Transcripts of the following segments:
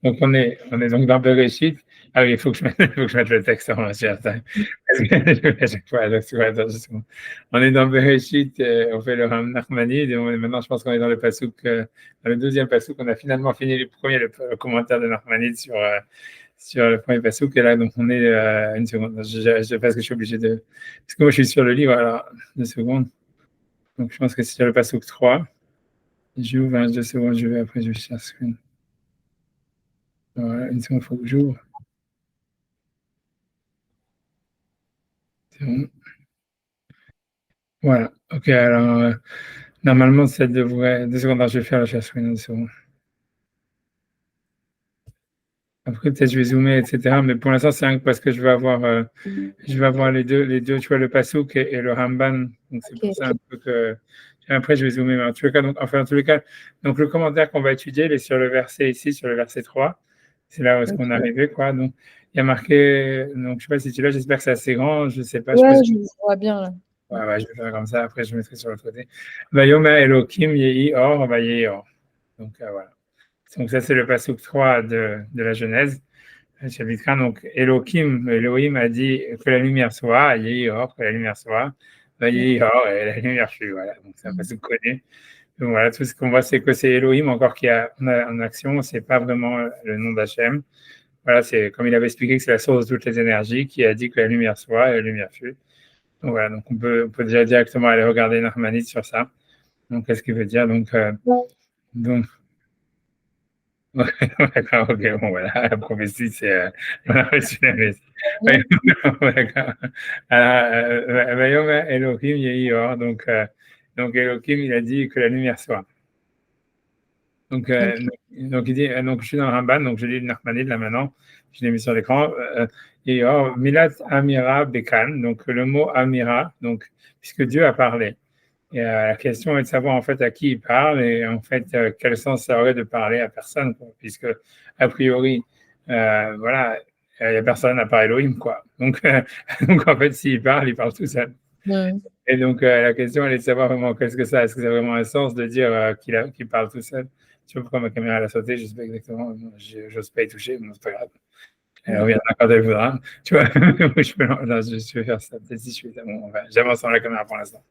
Donc on est donc dans Bereshit. Ah oui, il faut que je mette le texte en entier. Parce que à chaque fois, donc, attends, justement. On est dans Bereshit, on fait le Ram Nachmanide, et maintenant je pense qu'on est dans le passouk, dans le deuxième passouk. On a finalement fini le commentaire de Nachmanide sur le premier passouk. Et là, donc on est une seconde. Parce que je suis obligé de. Parce que moi je suis sur le livre, alors 2 secondes. Donc je pense que c'est sur le passouk 3. J'ouvre 2 secondes, après je cherche. Voilà, une seconde, il faut que j'ouvre. C'est bon. Voilà. Ok, alors normalement ça devrait. 2 secondes, alors je vais faire la chasse. Oui, 2 secondes. Après peut-être je vais zoomer, etc. Mais pour l'instant c'est parce que je vais avoir les deux, tu vois, le Passouk et le Ramban. Donc c'est pour ça un peu que. Après je vais zoomer. Mais en tous les cas, en tous les cas, donc le commentaire qu'on va étudier, il est sur le verset ici, sur le verset 3. C'est là où est-ce qu'on est arrivé, quoi. Donc il y a marqué. Donc je sais pas si tu l'as. J'espère que c'est assez grand. Je sais pas. Ouais, je vois bien là. Ouais, je vais faire comme ça. Après je mettrai sur l'autre côté. Vayomer Elohim yehi or vayehi or. Donc voilà. Donc ça c'est le passouk 3 de la Genèse. Chapitre 1, donc Elohim a dit que la lumière soit, yehi or, que la lumière soit, yehi or, et la lumière fut, voilà. Donc c'est un passouk connu. Donc voilà, tout ce qu'on voit, c'est que c'est Elohim encore qui a en action, c'est pas vraiment le nom d'Hachem. Voilà, c'est comme il avait expliqué que c'est la source de toutes les énergies qui a dit que la lumière soit et la lumière fut. Donc voilà, donc on peut déjà directement aller regarder Nachmanide sur ça. Donc qu'est-ce qu'il veut dire? Donc d'accord, ok, bon voilà, la prophétie, c'est on a reçu la messe. D'accord. Alors, Elohim yehi or, donc Elohim, il a dit que la lumière soit. Donc il dit, donc je suis dans le Ramban, donc je lis le Nachmanide là maintenant, je l'ai mis sur l'écran. Et or, Milat Amira Bekan, donc le mot Amira, donc puisque Dieu a parlé. Et la question est de savoir en fait à qui il parle et en fait quel sens ça aurait de parler à personne, quoi, puisque a priori, voilà, il n'y a personne à part Elohim, quoi. Donc en fait, s'il parle, il parle tout seul. Et donc la question elle est de savoir vraiment qu'est-ce que ça, est-ce que ça a vraiment un sens de dire qu'il parle tout seul. Tu vois pourquoi ma caméra elle a sauté, je sais pas exactement, j'ose pas y toucher, mais c'est pas grave. Elle reviendra quand elle voudra. Tu vois, je vais faire ça. Peut-être si je fais ça. Bon, enfin, j'avance dans la caméra pour l'instant.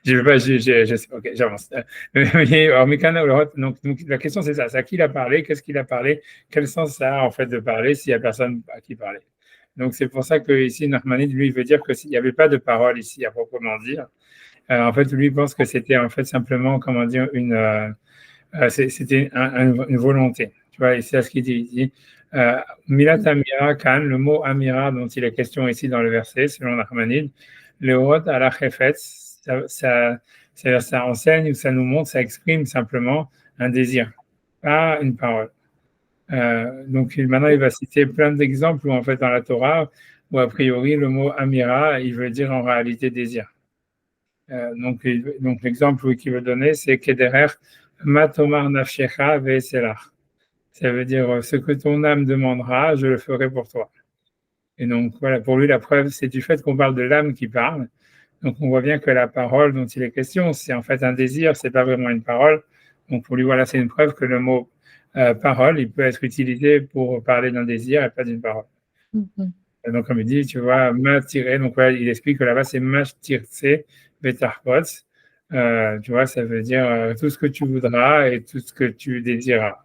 Je veux pas, je sais, ok, j'avance. Donc, la question, c'est ça. C'est à qui il a parlé? Qu'est-ce qu'il a parlé? Quel sens ça a, en fait, de parler s'il n'y a personne à qui parler? Donc, c'est pour ça que ici, Nachmanide, lui, veut dire que s'il n'y avait pas de parole ici, à proprement dire, en fait, lui pense que c'était, en fait, simplement, comment dire, c'était une volonté. Tu vois, et c'est ce qu'il dit. Il dit, Milat Amira Khan, le mot Amira dont il est question ici dans le verset, selon Nachmanide, le Hot à la Chefetz, ça enseigne ou ça nous montre, ça exprime simplement un désir, pas une parole. Donc maintenant, il va citer plein d'exemples où en fait dans la Torah, où a priori le mot Amira, il veut dire en réalité désir. Donc l'exemple qu'il veut donner, c'est Kederer Matomar Nafshecha Ve'eselach. Ça veut dire ce que ton âme demandera, je le ferai pour toi. Et donc voilà, pour lui, la preuve, c'est du fait qu'on parle de l'âme qui parle. Donc on voit bien que la parole dont il est question, c'est en fait un désir, c'est pas vraiment une parole. Donc pour lui, voilà, c'est une preuve que le mot parole, il peut être utilisé pour parler d'un désir et pas d'une parole. Et donc comme il dit, tu vois, m'attirer, donc voilà, il explique que là-bas c'est m'attirse betarpots. Tu vois, ça veut dire tout ce que tu voudras et tout ce que tu désireras.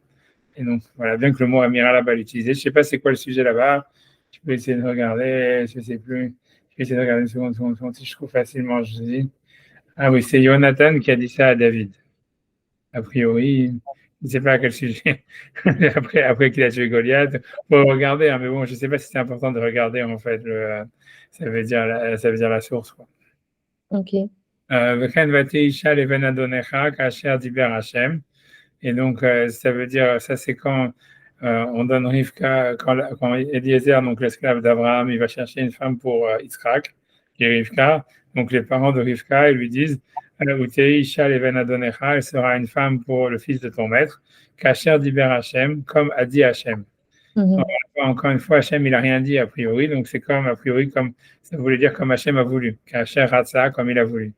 Et donc, voilà, bien que le mot Amira là-bas l'utilisé. Je ne sais pas c'est quoi le sujet là-bas. Je peux essayer de regarder, je ne sais plus. Je vais essayer de regarder une seconde, si je trouve facilement, je dis. Ah oui, c'est Jonathan qui a dit ça à David. A priori, je ne sais pas à quel sujet. après qu'il a tué Goliath, il faut regarder, hein, mais bon, je ne sais pas si c'est important de regarder, en fait. Ça veut dire la source, quoi. Ok. Et donc, ça veut dire, ça c'est quand on donne Rivka, quand Eliezer, donc l'esclave d'Abraham, il va chercher une femme pour Yitzhak, qui est Rivka. Donc, les parents de Rivka, ils lui disent, Utei Isha leven Adonecha, elle sera une femme pour le fils de ton maître, Kacher Diber Hashem, comme a dit Hashem. Encore une fois, Hashem, il n'a rien dit a priori, donc c'est comme, a priori, comme ça voulait dire comme Hashem a voulu, Kacher Ratsa, comme il a voulu.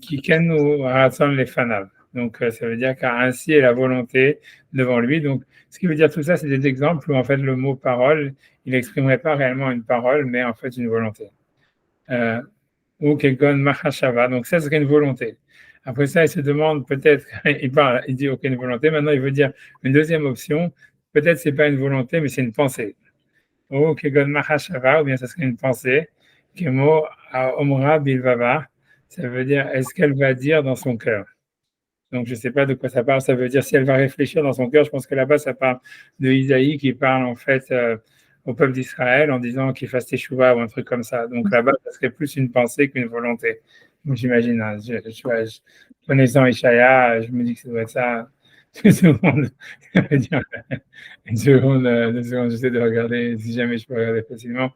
Kiken ou Ratson Lefanav. Donc, ça veut dire qu'ainsi est la volonté devant lui. Donc, ce qui veut dire tout ça, c'est des exemples où en fait le mot parole, il n'exprimerait pas réellement une parole, mais en fait une volonté. Ou Kegon Mahashava, donc ça serait une volonté. Après ça, il se demande peut-être, il parle, il dit ok, une volonté. Maintenant, il veut dire une deuxième option. Peut-être c'est pas une volonté, mais c'est une pensée. Ou Kegon Mahashava, ou bien ça serait une pensée. Kemo Omra Bilvava, ça veut dire est-ce qu'elle va dire dans son cœur. Donc, je ne sais pas de quoi ça parle. Ça veut dire si elle va réfléchir dans son cœur. Je pense que là-bas, ça parle de Isaïe qui parle en fait au peuple d'Israël en disant qu'il fasse teshuva ou un truc comme ça. Donc là-bas, ça serait plus une pensée qu'une volonté. Donc, j'imagine, hein, connaissant Ishaïa, je me dis que ça doit être ça. Une seconde, une seconde, j'essaie de regarder si jamais je peux regarder facilement.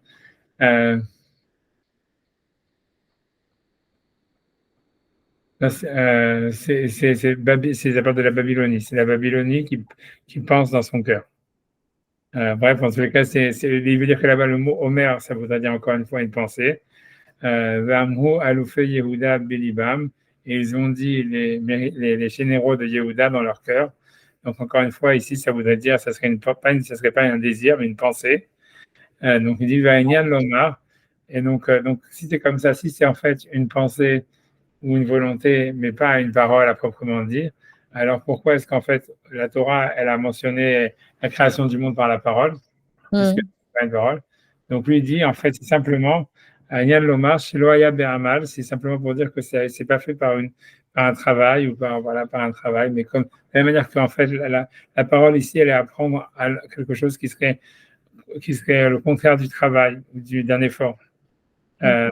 C'est la part de la Babylonie. C'est la Babylonie qui pense dans son cœur. Bref, en tous les cas, il veut dire que là-bas, le mot Omer, ça voudrait dire encore une fois une pensée. V'amhu aloufé Yehuda belibam. Et ils ont dit les généraux de Yehuda dans leur cœur. Donc, encore une fois, ici, ça voudrait dire, ça serait pas un désir, mais une pensée. Donc, il dit Va'inyan lomar. Et donc, si c'est comme ça, si c'est en fait une pensée ou une volonté, mais pas une parole à proprement dire, alors pourquoi est-ce qu'en fait la Torah, elle a mentionné la création du monde par la parole, puisque Mhm. c'est pas une parole. Donc lui il dit en fait c'est simplement Yann Lomar, Shiloaya Be'amal, c'est simplement pour dire que c'est pas fait par un travail ou par un travail, mais comme de la même manière qu'en fait la parole ici elle est à prendre à quelque chose qui serait le contraire du travail, d'un effort. Euh,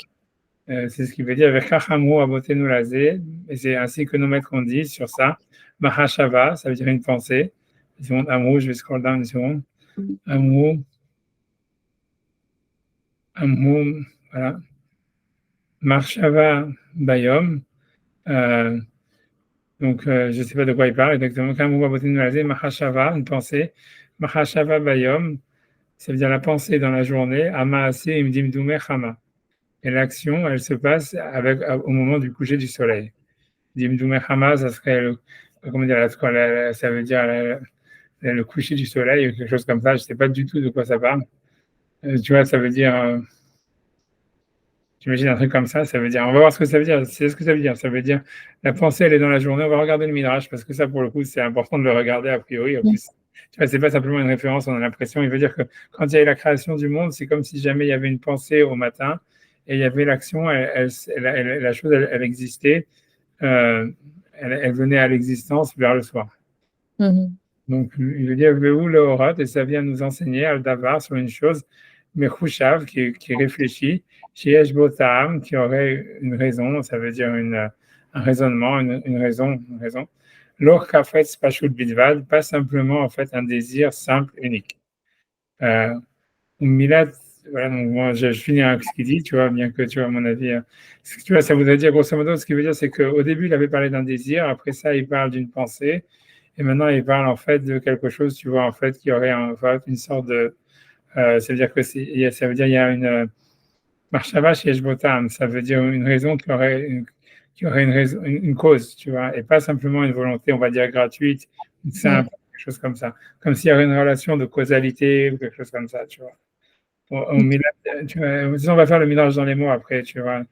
c'est ce qui veut dire avec Kachamou Abotenu Lazé, et c'est ainsi que nos maîtres ont dit sur ça. Mahashava, ça veut dire une pensée. Une seconde, Amrou, je vais scroll down une seconde. Amrou, Amrou, voilà. Marshava Bayom, euh, donc je ne sais pas de quoi il parle exactement. Kamou Abotenu Lazé, Mahashava, une pensée. Mahashava Bayom, ça veut dire la pensée dans la journée. Amaase Imdimdume Chama. Et l'action, elle se passe au moment du coucher du soleil. Dimdoumer Hama, ça serait comment dire, ça veut dire le coucher du soleil ou quelque chose comme ça. Je ne sais pas du tout de quoi ça parle. Tu vois, ça veut dire, j'imagine un truc comme ça veut dire, on va voir ce que ça veut dire. C'est ce que ça veut dire. Ça veut dire, la pensée, elle est dans la journée. On va regarder le Midrash parce que ça, pour le coup, c'est important de le regarder a priori. En plus, tu vois, c'est pas simplement une référence, on a l'impression. Il veut dire que quand il y a eu la création du monde, c'est comme si jamais il y avait une pensée au matin et il y avait l'action, la chose, elle existait. Euh, elle venait à l'existence vers le soir. Mhm. Donc, il veut dire Vehu le Horat, et ça vient nous enseigner al-Davar sur une chose, mais Khushav, qui réfléchit, chez Eshbotam, qui aurait une raison, ça veut dire un raisonnement, une raison, une raison. L'or Kafetz Pashut Bidvad, pas simplement en fait un désir simple, unique. Euh, Milad, voilà, donc moi je finis avec ce qu'il dit, tu vois, bien que tu vois, à mon avis, tu vois, ça voudrait dire grosso modo, ce qui veut dire, c'est qu'au début, il avait parlé d'un désir, après ça, il parle d'une pensée, et maintenant, il parle en fait de quelque chose, tu vois, en fait, qui aurait en fait, une sorte de. Ça veut dire que ça veut dire il y a une marshava chez Eshbotam, ça veut dire une raison qui aurait une, raison, une cause, tu vois, et pas simplement une volonté, on va dire, gratuite, simple, quelque chose comme ça. Comme s'il y avait une relation de causalité ou quelque chose comme ça, tu vois. On va faire le mélange dans les mots après, tu vois.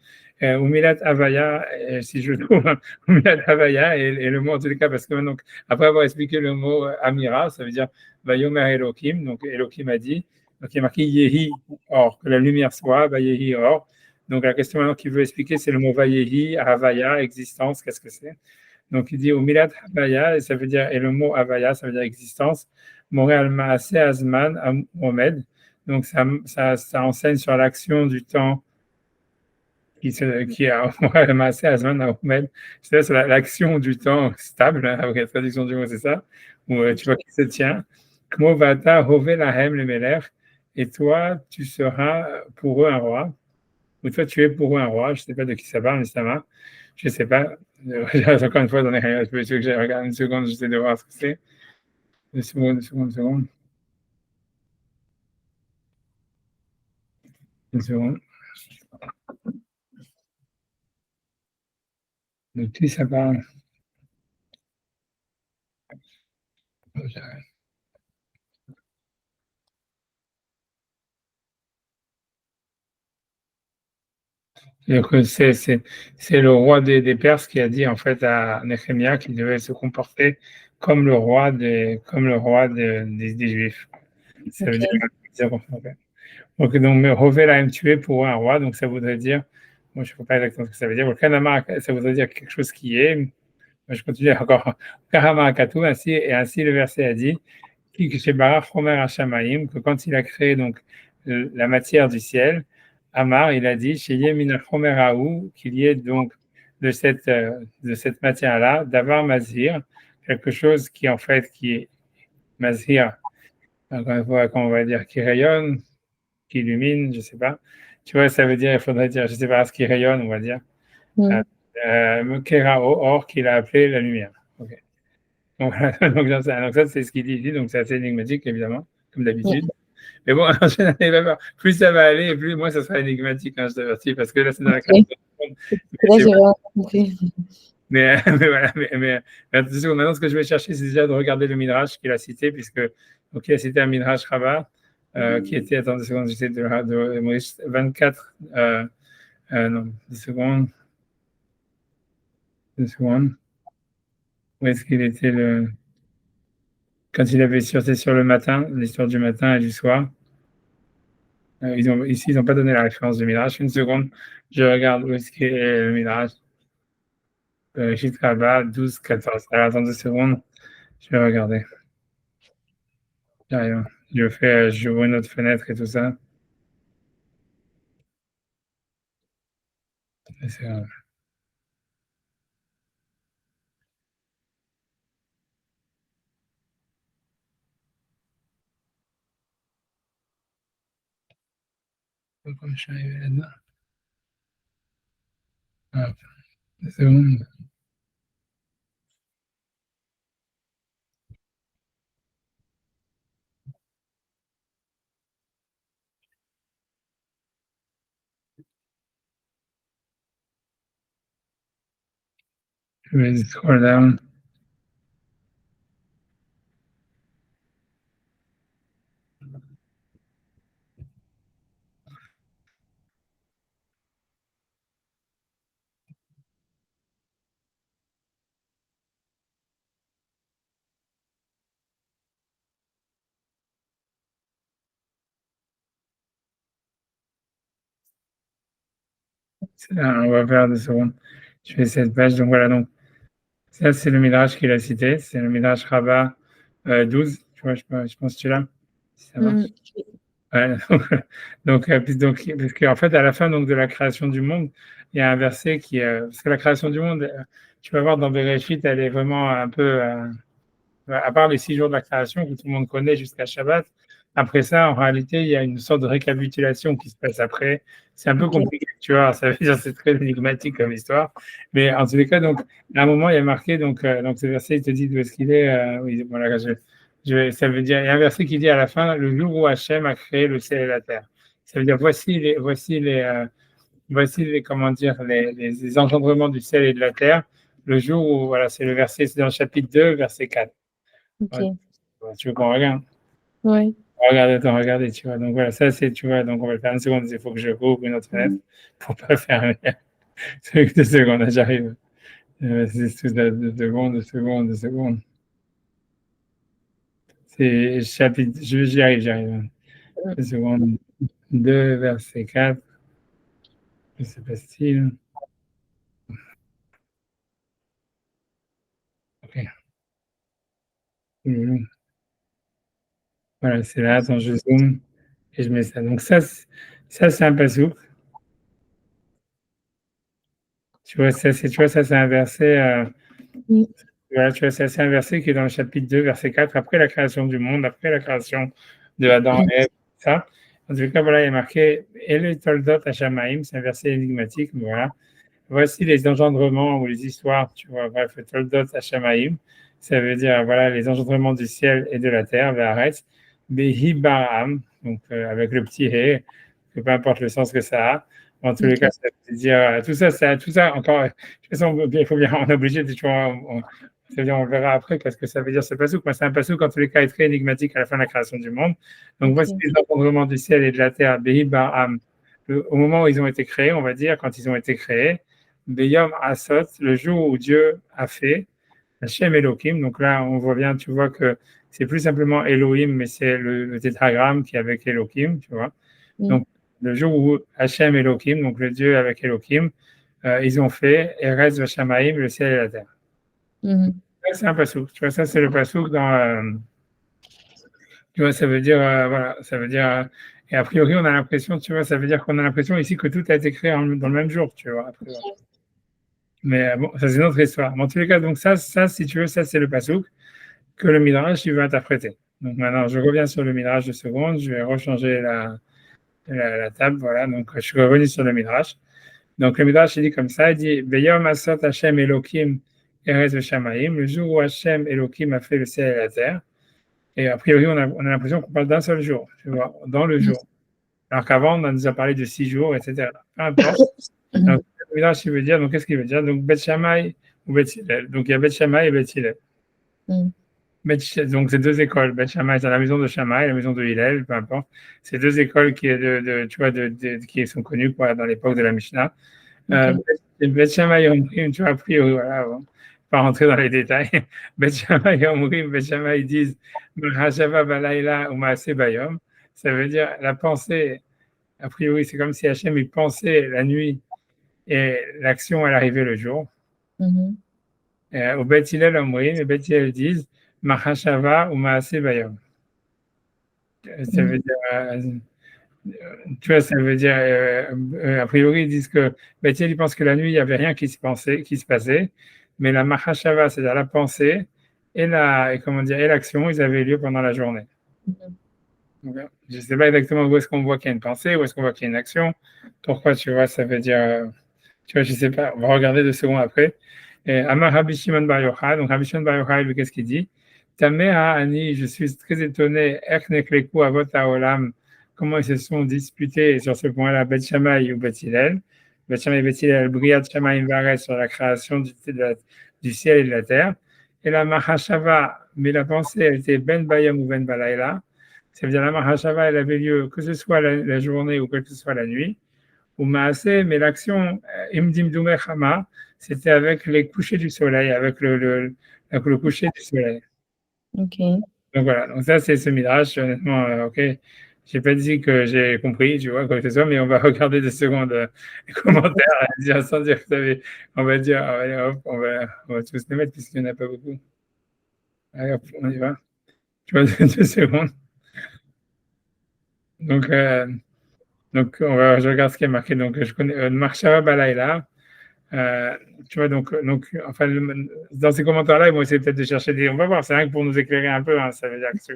Umilat Avaya, si je trouve, Umilat Avaya et le mot en tous les cas, parce que donc, après avoir expliqué le mot Amira, ça veut dire Vayomer Elohim, donc Elohim a dit, donc il y a marqué Yehi, or, que la lumière soit, Vayehi, or. Donc la question maintenant qu'il veut expliquer, c'est le mot Vayehi, Avaya, existence, qu'est-ce que c'est? Donc il dit Umilat Avaya, et ça veut dire, et le mot Avaya, ça veut dire existence, Montréal Maase Azman Mohamed. Donc, ça enseigne sur l'action du temps qui a ramassé Azman Ahmed. C'est l'action du temps stable, hein, avec la traduction du mot, c'est ça, où tu vois qui se tient. Kmo vata hove lahem le melech, et toi, tu seras pour eux un roi, ou toi, tu es pour eux un roi. Je ne sais pas de qui ça parle, mais ça va. Je ne sais pas. Encore une fois, j'en ai rien. Je veux que je regarde une seconde, j'essaie de voir ce que c'est. Une seconde, une seconde, une seconde. Une seconde. De qui ça parle? C'est le roi des Perses qui a dit en fait à Néhémia qu'il devait se comporter comme le roi des Juifs. Ça veut dire, Ok. donc me Rové l'a tué pour un roi, donc ça voudrait dire, moi je ne sais pas exactement ce que ça veut dire, le Kanama, ça voudrait dire quelque chose qui est, moi, je continue encore, Karama Akatou, ainsi le verset a dit, que quand il a créé donc la matière du ciel, Amar, il a dit, qu'il y ait donc de cette matière-là, d'avoir Mazir, quelque chose qui en fait, qui est Mazir, encore une fois, qu'on va dire qui rayonne, qui illumine, je sais pas. Tu vois, ça veut dire, il faudrait dire, je sais pas, ce qui rayonne, on va dire. Mm. Kerao, or, qu'il a appelé la lumière. Ok. Donc, donc ça, c'est ce qu'il dit ici, donc c'est assez énigmatique, évidemment, comme Ouais. d'habitude. Mais bon, en général, plus ça va aller, plus moi, ça sera énigmatique, hein, je t'avertis, parce que là, c'est dans la Ok. création du monde. Là, j'ai vraiment compris. Mais voilà, maintenant, ce que je vais chercher, c'est déjà de regarder le Midrash qu'il a cité, puisque, donc, il a cité un Midrash Rabbah, qui était, attends 2 secondes, j'essaie de Maurice 24, non, 10 secondes, 2 secondes. Où est-ce qu'il était quand il avait sorti sur le matin, l'histoire du matin et du soir. Ici, ils n'ont pas donné la référence du Midrash. Une seconde, je regarde où est-ce qu'il est le Midrash. Shit Rabbah, 12, 14. Alors, attends 2 secondes, je vais regarder. J'arrive. J'ouvre une autre fenêtre et tout ça. C'est comme je suis arrivé là-dedans. Ah, 2 secondes. Je vais scroll down. Là, on va faire 2 secondes. Je fais cette page. Donc voilà, donc ça, c'est le Midrash qu'il a cité. C'est le Midrash Rabbah 12. Tu vois, je pense que tu l'as, si ça marche. Mm. Ouais, parce qu'en fait, à la fin donc, de la création du monde, il y a un verset parce que la création du monde, tu vas voir dans Bereshit, elle est vraiment un peu, à part les 6 jours de la création que tout le monde connaît jusqu'à Shabbat. Après ça, en réalité, il y a une sorte de récapitulation qui se passe après. C'est un peu Ok. compliqué, tu vois. Ça veut dire c'est très énigmatique comme histoire. Mais en tous les cas, donc, à un moment, il y a marqué, donc ce verset, il te dit d'où est-ce qu'il est. Oui, voilà, ça veut dire, il y a un verset qui dit à la fin, le jour où Hachem a créé le ciel et la terre. Ça veut dire, voici les, comment dire, les engendrements du ciel et de la terre. Le jour où, voilà, c'est le verset, c'est dans le chapitre 2, verset 4. Ouais, Ok. tu veux qu'on regarde? Ouais. Regarde, attends, regardez, tu vois. Donc voilà, ça c'est, tu vois, donc on va le faire une seconde, il faut que je rouvre une autre fenêtre pour pas fermer. 2 secondes, là, j'arrive. C'est tout à 2 secondes, 2 secondes, 2 secondes. C'est chapitre, j'y arrive. Mm. 2 secondes, 2, verset 4. Je sais pas si. Ok. Voilà, c'est là, attends, je zoome et je mets ça. Donc ça c'est un pasouk. Tu vois, ça c'est un verset. Mm. Voilà, tu vois, c'est inversé qui est dans le chapitre 2, verset 4, après la création du monde, après la création de Adam et Ève, ça. En tout cas, voilà, il est marqué Ele Toldot Hashamaim, c'est un verset énigmatique, mais voilà. Voici les engendrements ou les histoires, tu vois, bref, Toldot Hashamaim, ça veut dire, voilà, les engendrements du ciel et de la terre, Ve'aretz, Behi Baram, donc avec le petit He, que peu importe le sens que ça a. En tous les cas, Ok. ça veut dire, tout ça, encore, de toute façon, il faut bien, on est obligé de, tu vois, C'est-à-dire, on verra après qu'est-ce que ça veut dire ce pasouk. Mais c'est un pasouk, en tous les cas, est très énigmatique à la fin de la création du monde. Donc, voici les encombrements du ciel et de la terre, Behi Barham, au moment où ils ont été créés, on va dire, quand ils ont été créés, Beyom Asot, le jour où Dieu a fait, Hashem Elohim. Donc là, on voit bien, tu vois que c'est plus simplement Elohim, mais c'est le tétragramme qui est avec Elohim, tu vois. Donc, le jour où Hashem Elohim, donc le Dieu avec Elohim, ils ont fait Erez Vashamaim, le ciel et la terre. C'est un pasouk. Tu vois, ça, c'est le pasouk dans. Tu vois, ça veut dire. Voilà, ça veut dire. Et a priori, on a l'impression, tu vois, ça veut dire qu'on a l'impression ici que tout a été créé dans le même jour, tu vois. Mais bon, ça, c'est une autre histoire. Mais en tous les cas, donc ça, si tu veux, ça, c'est le pasouk que le Midrash, il veut interpréter. Donc maintenant, je reviens sur le Midrash de seconde. Je vais rechanger la table. Voilà, donc je suis revenu sur le Midrash. Donc le Midrash, il dit comme ça, il dit Beyom Asot Hashem Elohim Erez Shamaim, le jour où Hashem Elohim a fait le ciel et la terre. Et a priori, on a l'impression qu'on parle d'un seul jour, tu vois, dans le jour. Alors qu'avant, on nous a parlé de 6 jours, etc. Peu importe. Donc, le Midrash, il veut dire, donc qu'est-ce qu'il veut dire? Donc Beth Shammai ou Beth Hillel. Donc il y a Beth Shammai et Beth Hillel. Donc c'est deux écoles. Beth Shammai, c'est la maison de Shammai, la maison de Hillel, peu importe. C'est deux écoles qui, tu vois, qui sont connues quoi, dans l'époque de la Mishnah. Beth Shammai et Omrim, tu vois, a priori, voilà, bon, pas rentrer dans les détails. Beth Shammai et Omrim, Beth Shammai disent Mahashava balayla ou Maase bayom. Ça veut dire la pensée, a priori, c'est comme si Hachem il pensait la nuit et l'action elle arrivait le jour. Au Beth Hillel Omrim, et Beth Hillel disent Mahashava ou Maase bayom. Ça veut dire. Tu vois, ça veut dire, a priori, ils disent que Beth Hillel, il pense que la nuit, il n'y avait rien qui se passait, mais la Mahashava, c'est-à-dire la pensée et l'action, ils avaient lieu pendant la journée. Donc, je ne sais pas exactement où est-ce qu'on voit qu'il y a une pensée, où est-ce qu'on voit qu'il y a une action. Pourquoi, tu vois, ça veut dire, tu vois, je ne sais pas, on va regarder 2 secondes après. Amar Rabbi Shimon Bar Yochai, donc Rabbi Shimon Bar Yochai, qu'est-ce qu'il dit? Tamea Ani, je suis très étonné, Eknekleku Avot Haolam, comment ils se sont disputés sur ce point-là, Beth Shammai ou Beth Hillel. Beth Shammai et Beth Hillel, Briat Shammai Varet sur la création du ciel et de la terre. Et la Mahashava, mais la pensée, elle était Ben Bayam ou Ben Balayla. Ça veut dire la Mahashava, elle avait lieu que ce soit la journée ou que ce soit la nuit. Ou Maaseh, mais l'action, Imdim Dumechama, c'était avec les couchers du soleil, avec le coucher du soleil. Ok. Donc voilà, donc ça c'est ce midrash, honnêtement, ok. J'ai pas dit que j'ai compris, tu vois, quoi que ce soit, mais on va regarder 2 secondes les commentaires, dire, sans dire que vous savez, on va dire, allez, hop, on va tous les mettre puisqu'il n'y en a pas beaucoup. Allez, hop, on y va. Tu vois, 2 secondes. Donc, je regarde ce qui est marqué. Donc, je connais Marshava Balayla. Tu vois, donc, enfin, dans ces commentaires-là, ils vont essayer peut-être de chercher des. On va voir, c'est rien que pour nous éclairer un peu. Hein, ça veut dire que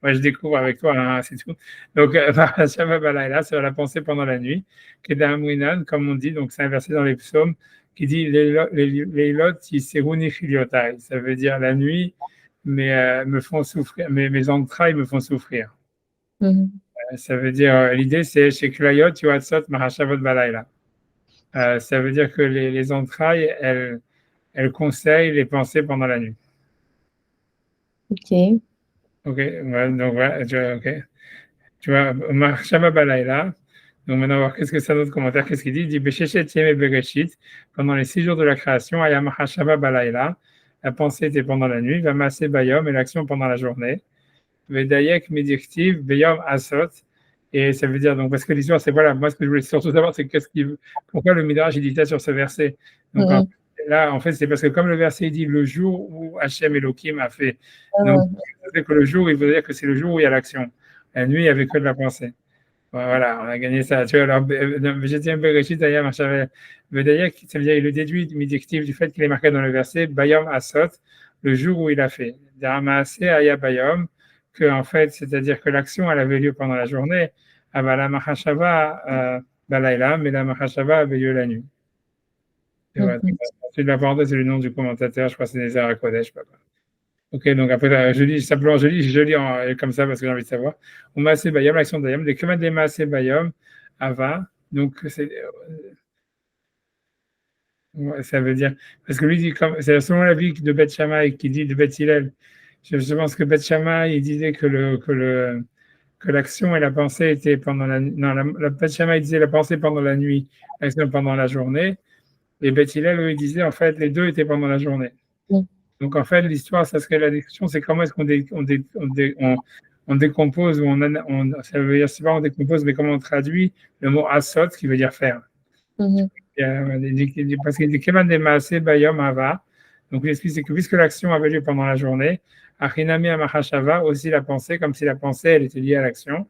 moi, je découvre avec toi, hein, c'est tout. Donc, Marshava Balayla, c'est la pensée pendant la nuit. Kedamwinan, comme on dit, donc c'est un verset dans les psaumes qui dit les lot, Yiseruni Chiliotai. Ça veut dire la nuit, mais me font souffrir, mes entrailles me font souffrir. Ça veut dire, l'idée, c'est chez Klayot, Yoatsot, Mahashavot Balayla. Ça veut dire que les entrailles, elles conseillent les pensées pendant la nuit. Ok. Ok, ouais, donc voilà, tu vois, Mahashava Balayla. Donc maintenant, on va voir qu'est-ce que c'est notre commentaire, qu'est-ce qu'il dit? Il dit, Beshechet Yeme Bereshit, pendant les 6 jours de la création, Aya Mahashava Balayla, la pensée était pendant la nuit, Vamase Bayom, et l'action pendant la journée. Vedayek Mediktiv, Beyom Asot. Et ça veut dire, donc, parce que l'histoire, c'est voilà, moi, ce que je voulais surtout savoir, c'est pourquoi le Midrash, il dit ça sur ce verset. Donc, là, en fait, c'est parce que comme le verset dit le jour où Hachem Elohim a fait, donc, c'est que le jour, il veut dire que c'est le jour où il y a l'action. La nuit, il n'y avait que de la pensée. Voilà, on a gagné ça. Tu vois, alors, Vegetim Bereshit, Ayam Hachem, Vedayek, ça veut dire, il le déduit du fait qu'il est marqué dans le verset, Bayom Asot, le jour où il a fait. Dharmaase Aya Bayom, que en fait, c'est-à-dire que l'action, elle avait lieu pendant la journée, la Mahashava Balayla, mais la Mahashava avait lieu la nuit. Et voilà. Ensuite, la parenthèse, c'est le nom du commentateur, je crois que c'est Nézar Kodesh, je sais pas quoi. Ok, donc après, je lis simplement, je lis comme ça parce que j'ai envie de savoir. Ou Maase Bayom, l'action d'Ayam, les Kemat des Maase Bayom, Ava, donc c'est Ouais, ça veut dire, parce que lui dit, c'est selon l'avis de Beth Shammai qui dit de Beth Hillel. Je pense que Beth Shammai, il disait que l'action et la pensée étaient pendant la nuit. Non, Beth Shammai disait la pensée pendant la nuit, l'action pendant la journée. Et Beth Hillel, lui, disait en fait les deux étaient pendant la journée. Mm. Donc en fait, l'histoire, ça serait la discussion, c'est comment est-ce on décompose, ou ça veut dire, c'est pas on décompose, mais comment on traduit le mot asot, qui veut dire faire. Mhm. Parce qu'il dit Keman de Maaseh Bayom Hava. Donc l'explique, c'est que puisque l'action avait lieu pendant la journée, Achinami Amachashava, aussi la pensée, comme si la pensée elle était liée à l'action.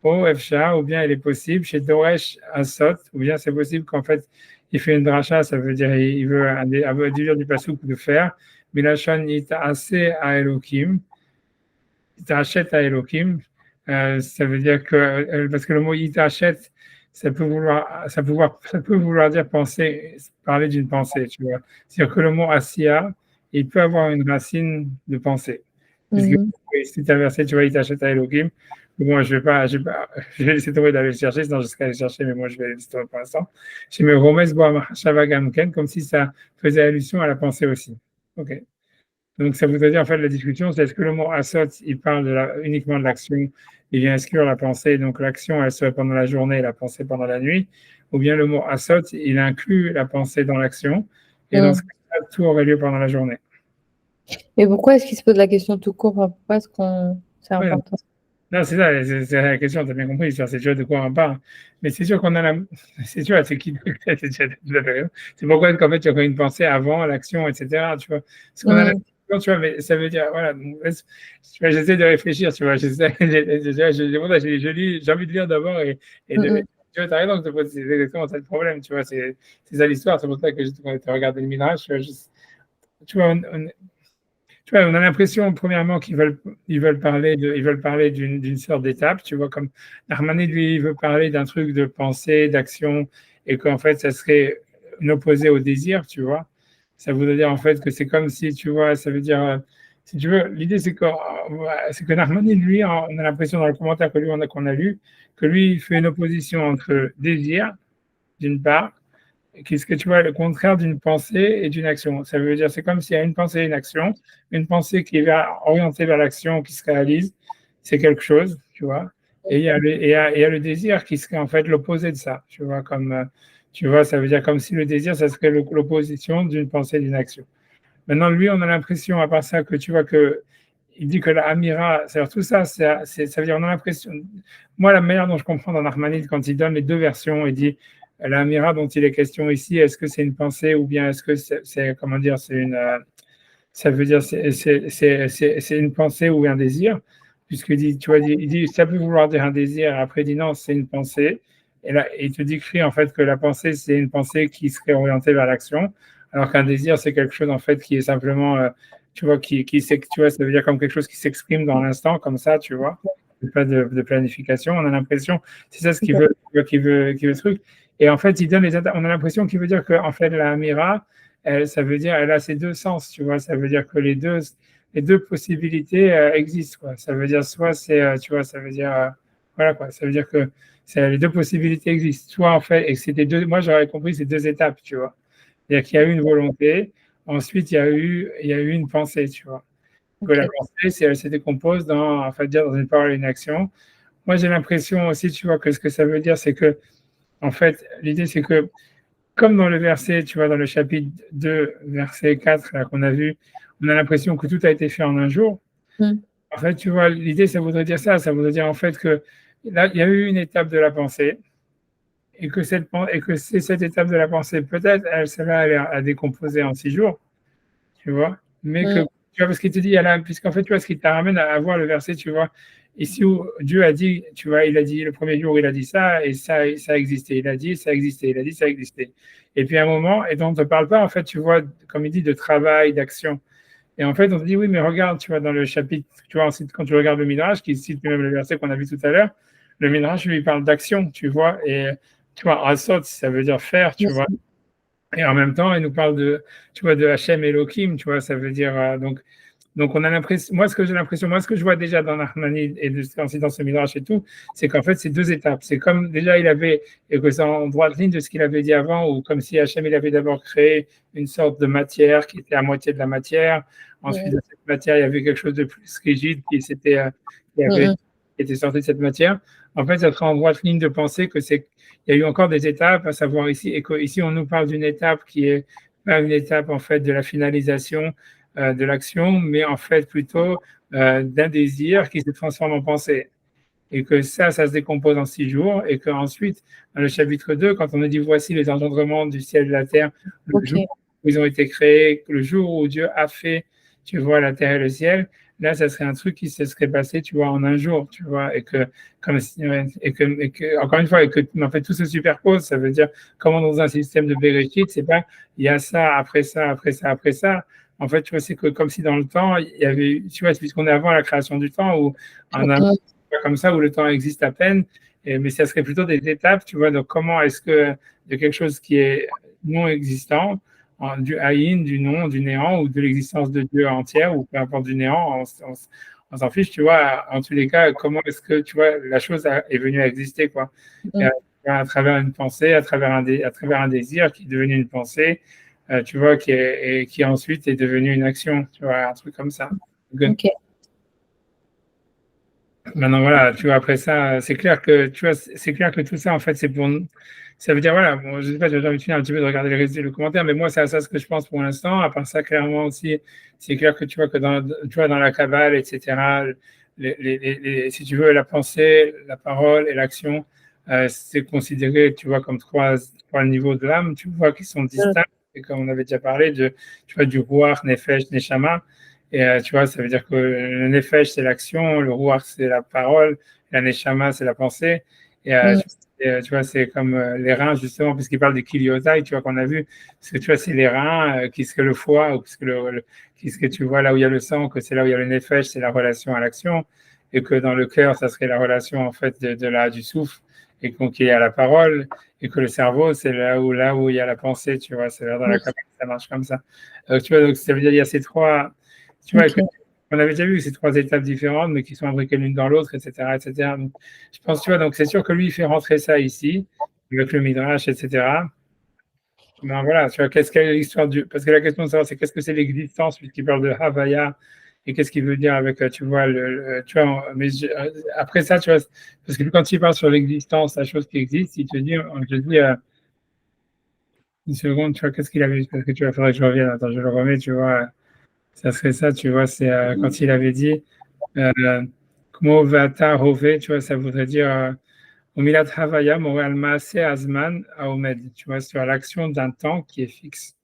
Ou Efsha, ou bien elle est possible chez Doresh Asot, ou bien c'est possible qu'en fait il fait une dracha, ça veut dire il veut dire du pasouk de faire. Milachon Itaase a Elohim, Itachet a Elohim, ça veut dire que, parce que le mot Itachet, ça peut vouloir dire penser, parler d'une pensée, tu vois. C'est-à-dire que le mot Asiya, il peut avoir une racine de pensée. Puisque Mhm. c'est un verset, tu vois, Itachet a Elohim. Bon, je vais laisser tomber d'aller le chercher, sinon je serai allé le chercher, mais moi je vais laisser tomber pour l'instant. Je me remets Shavagam comme si ça faisait allusion à la pensée aussi. Ok. Donc, ça voudrait dire, en fait, la discussion, c'est est-ce que le mot asot, il parle uniquement de l'action, il vient exclure la pensée, donc l'action, elle se fait pendant la journée et la pensée pendant la nuit, ou bien le mot asot, il inclut la pensée dans l'action, et dans ce Mm. cas-là, tout aurait lieu pendant la journée. Et pourquoi est-ce qu'il se pose la question tout court? Enfin, pourquoi est-ce qu'on... C'est Ouais, important? non, c'est ça, c'est la question, tu as bien compris, c'est sûr de quoi on parle. Mais c'est sûr qu'on a c'est sûr, c'est qui, c'est pourquoi qu'en fait, tu as une pensée avant l'action, etc. Tu vois, parce qu'on a la Mm. tu vois, mais ça veut dire, voilà, tu vois, j'essaie de réfléchir, tu vois, j'ai envie de lire d'abord et de, Mm. tu vois, t'as raison, c'est exactement ça le problème, tu vois, c'est ça l'histoire, c'est pour ça que quand tu regardes le Midrash, tu vois, tu vois, on a l'impression, premièrement, ils veulent parler d'une sorte d'étape, tu vois, comme Narmani, lui, il veut parler d'un truc de pensée, d'action, et qu'en fait, ça serait une opposé au désir, tu vois. Ça voudrait dire, en fait, que c'est comme si, tu vois, ça veut dire, si tu veux, l'idée, c'est que Narmani, lui, on a l'impression dans le commentaire qu'on a lu, que lui, il fait une opposition entre désir, d'une part, qu'est-ce que tu vois, le contraire d'une pensée et d'une action. Ça veut dire, c'est comme s'il y a une pensée et une pensée qui est orientée vers l'action, qui se réalise, c'est quelque chose, tu vois. Et il y a le désir qui serait en fait l'opposé de ça, tu vois, tu vois, ça veut dire comme si le désir, ça serait l'opposition d'une pensée et d'une action. Maintenant, lui, on a l'impression, à part ça, que tu vois que il dit que la Amira, c'est-à-dire tout ça, ça veut dire, on a l'impression, moi, la manière dont je comprends dans Narmanide, quand il donne les deux versions, il dit, la Amira dont il est question ici, est-ce que c'est une pensée ou bien est-ce que comment dire, ça veut dire, c'est une pensée ou un désir, puisqu'il dit, tu vois, il dit, ça peut vouloir dire un désir, après il dit non, c'est une pensée, et là, il te décrit en fait que la pensée, c'est une pensée qui serait orientée vers l'action, alors qu'un désir, c'est quelque chose en fait qui est simplement, tu vois, tu vois, ça veut dire comme quelque chose qui s'exprime dans l'instant, comme ça, tu vois, pas de planification. On a l'impression, c'est ça ce qu'il veut, qui veut truc. Et en fait, il donne on a l'impression qu'il veut dire que en fait, la Mira, ça veut dire, elle a ces deux sens, tu vois. Ça veut dire que les deux possibilités existent, quoi. Ça veut dire soit c'est, tu vois, ça veut dire, voilà, quoi. Ça veut dire que les deux possibilités existent. Soit en fait, et que c'est des deux, moi j'aurais compris ces deux étapes, tu vois. C'est-à-dire qu'il y a eu une volonté, ensuite il y a eu une pensée, tu vois. Que la Ok. pensée, elle se décompose dans, enfin, dire dans une parole et une action. Moi j'ai l'impression aussi, tu vois, que ce que ça veut dire, c'est que, en fait, l'idée c'est que comme dans le verset, tu vois, dans le chapitre 2, verset 4, là, qu'on a vu, on a l'impression que tout a été fait en un jour. Mm. En fait, tu vois, l'idée, ça voudrait dire ça. Ça voudrait dire, en fait, que là, il y a eu une étape de la pensée et que c'est cette étape de la pensée, peut-être, celle-là, elle est à décomposer en 6 jours, tu vois. Mais que, Mm. tu vois, parce qu'il te dit, puisqu'en fait, tu vois, ce qui te ramène à voir le verset, tu vois, ici où Dieu a dit, tu vois, il a dit, le premier jour, il a dit ça, et ça a existé. Il a dit, ça a existé. Il a dit, ça a existé. Et puis à un moment, et dont on ne te parle pas, en fait, tu vois, comme il dit, de travail, d'action. Et en fait, on te dit, oui, mais regarde, tu vois, dans le chapitre, tu vois, ensuite, quand tu regardes le Midrash, qui cite même le verset qu'on a vu tout à l'heure, le Midrash lui parle d'action, tu vois, et tu vois, asot, ça veut dire faire, tu vois. Mm. Et en même temps, il nous parle de, tu vois, de Hachem Elohim, tu vois, ça veut dire, donc, Donc, on a l'impression, moi, ce que j'ai l'impression, moi, ce que je vois déjà dans Nachmani et aussi dans ce Midrash et tout, c'est qu'en fait, c'est deux étapes. C'est comme déjà, il avait, et que c'est en droite ligne de ce qu'il avait dit avant, ou comme si Hachem, il avait d'abord créé une sorte de matière qui était à moitié de la matière. Ensuite, Mhm. de cette matière, il y avait quelque chose de plus rigide qui avait, Mhm. qui était sorti de cette matière. En fait, ça sera en droite ligne de penser que c'est, il y a eu encore des étapes à savoir ici, et qu'ici, on nous parle d'une étape qui est pas une étape, en fait, de la finalisation de l'action, mais en fait plutôt d'un désir qui se transforme en pensée. Et que ça se décompose en 6 jours, et qu'ensuite, dans le chapitre 2, quand on a dit voici les engendrements du ciel et de la terre, le Ok. jour où ils ont été créés, le jour où Dieu a fait, tu vois, la terre et le ciel, là, ça serait un truc qui se serait passé, tu vois, en un jour, tu vois, et que, comme, encore une fois, et que, en fait, tout se superpose, ça veut dire, comment dans un système de Bereshit, c'est pas, il y a ça, après ça, après ça, après ça. En fait, tu vois, c'est que comme si dans le temps, il y avait, tu vois, puisqu'on est avant la création du temps, où en un Mhm. comme ça où le temps existe à peine, mais ça serait plutôt des étapes, tu vois, donc comment est-ce que de quelque chose qui est non existant, du haïn, du non, du néant, ou de l'existence de Dieu entière, ou peu importe du néant, on s'en fiche, tu vois, en tous les cas, comment est-ce que, tu vois, la chose est venue à exister, quoi. Et Mhm. à travers une pensée, à travers un désir qui est devenu une pensée, tu vois, qui ensuite est devenu une action, tu vois, un truc comme ça. Ok. Maintenant, voilà, tu vois, après ça, c'est clair que, tu vois, c'est clair que tout ça, en fait, c'est pour, ça veut dire, voilà, bon, je sais pas, j'ai envie de finir un petit peu de regarder le commentaire, mais moi, c'est à ça ce que je pense pour l'instant. À part ça, clairement aussi, c'est clair que tu vois que tu vois, dans la Kabbale, etc., si tu veux, la pensée, la parole et l'action, c'est considéré, tu vois, comme trois niveaux de l'âme, tu vois, qui sont distincts. Et comme on avait déjà parlé, tu vois, du Ruach, Nefesh, Neshama. Et tu vois, ça veut dire que le nefesh, c'est l'action, le ruach, c'est la parole, la neshama, c'est la pensée. Et Mhm. tu vois, c'est comme les reins, justement, puisqu'il parle de kiliotai, tu vois, qu'on a vu, parce que tu vois, c'est les reins, qui ce que le foie, ou puisque qui ce que tu vois là où il y a le sang, que c'est là où il y a le nefesh, c'est la relation à l'action, et que dans le cœur, ça serait la relation, en fait, du souffle, et donc il y a la parole, et que le cerveau, c'est là où il y a la pensée, tu vois, c'est là dans la Oui. Kabbale, ça marche comme ça. Tu vois, donc ça veut dire qu'il y a ces trois. Tu vois, Ok. on avait déjà vu ces trois étapes différentes, mais qui sont imbriquées l'une dans l'autre, etc., etc. Donc, je pense, tu vois, donc c'est sûr que lui, il fait rentrer ça ici, avec le Midrash, etc. Ben voilà, tu vois, quelle est l'histoire du. Parce que la question de savoir, c'est qu'est-ce que c'est l'existence, puisqu'il parle de Havaya, et qu'est-ce qu'il veut dire avec, tu vois, tu vois, mais après ça, tu vois, parce que quand il parle sur l'existence, la chose qui existe, il te dit, une seconde, tu vois, qu'est-ce qu'il avait, parce que tu vois, faudrait que je revienne, attends, je le remets, tu vois, ça serait ça, tu vois, c'est quand il avait dit. Como vata rove, tu vois, ça voudrait dire Omilat Havaya, Moral Maase Azman Aomed, tu vois, sur l'action d'un temps qui est fixe.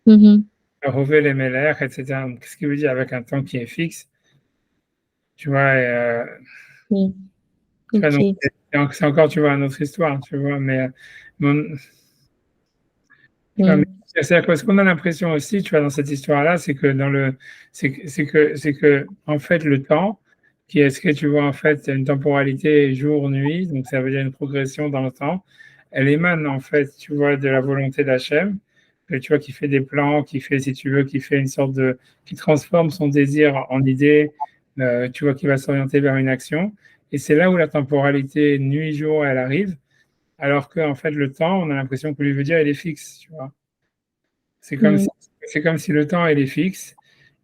Mhm. Rove les Meler, etc. Donc, qu'est-ce qu'il veut dire avec un temps qui est fixe? Tu vois, Oui. tu vois, donc, Ok. c'est encore, tu vois, une autre histoire, tu vois, mon- tu vois, mais Mhm. c'est-à-dire que ce qu'on a l'impression aussi, tu vois, dans cette histoire-là, c'est que en fait, le temps, qui est ce que tu vois, en fait, une temporalité jour-nuit, donc ça veut dire une progression dans le temps, elle émane, en fait, tu vois, de la volonté d'Hachem, que tu vois, qui fait des plans, qui fait, si tu veux, qui fait une sorte qui transforme son désir en idée, tu vois, qui va s'orienter vers une action. Et c'est là où la temporalité nuit-jour, elle arrive, alors que, en fait, le temps, on a l'impression que lui veut dire, il est fixe, tu vois. C'est comme si, Mhm. c'est comme si le temps, il est fixe,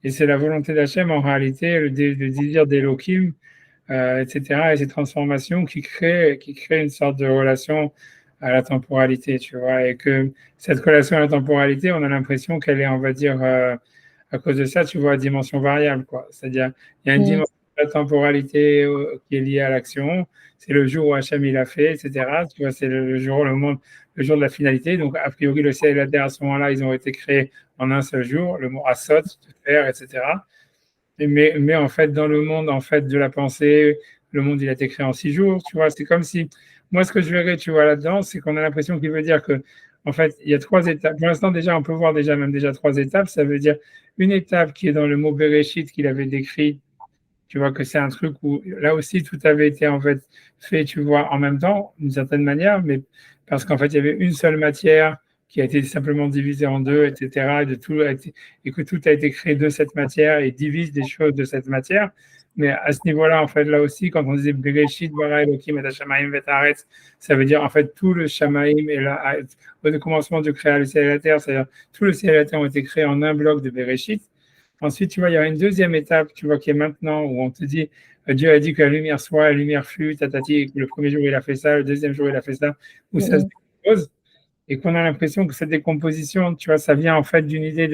et c'est la volonté d'Hachem, en réalité, le désir d'Elohim, etc., et ces transformations qui créent une sorte de relation à la temporalité, tu vois, et que cette relation à la temporalité, on a l'impression qu'elle est, on va dire, à cause de ça, tu vois, à dimension variable, quoi. C'est-à-dire, il y a une Mhm. dimension de la temporalité qui est liée à l'action, c'est le jour où Hachem il a fait, etc. Tu vois, c'est le jour, le jour de la finalité. Donc, a priori, le ciel et la terre, à ce moment-là, ils ont été créés en un seul jour, le mot asot, de faire, etc. Mais en fait, dans le monde en fait de la pensée, le monde il a été créé en 6 jours, tu vois. C'est comme si, moi, ce que je verrais, tu vois, là-dedans, c'est qu'on a l'impression qu'il veut dire que, en fait, il y a trois étapes. Pour l'instant, déjà, on peut voir même déjà trois étapes. Ça veut dire une étape qui est dans le mot Bereshit qu'il avait décrit. Tu vois que c'est un truc où là aussi tout avait été en fait, tu vois, en même temps, d'une certaine manière, mais parce qu'en fait, il y avait une seule matière, qui a été simplement divisé en deux, etc., et que tout a été créé de cette matière et divise des choses de cette matière. Mais à ce niveau-là, en fait, là aussi, quand on disait Bereshit bara Elohim et Hashamaim vet haaretz, ça veut dire en fait tout le Shamaim et au commencement de créer le ciel et la terre, c'est-à-dire tout le ciel et la terre ont été créés en un bloc de Bereshit. Ensuite, tu vois, il y a une deuxième étape, tu vois, qui est maintenant où on te dit, Dieu a dit que la lumière soit, la lumière fut, tatati, et que le premier jour il a fait ça, le deuxième jour il a fait ça, où ça se décompose, et qu'on a l'impression que cette décomposition, tu vois, ça vient en fait d'une idée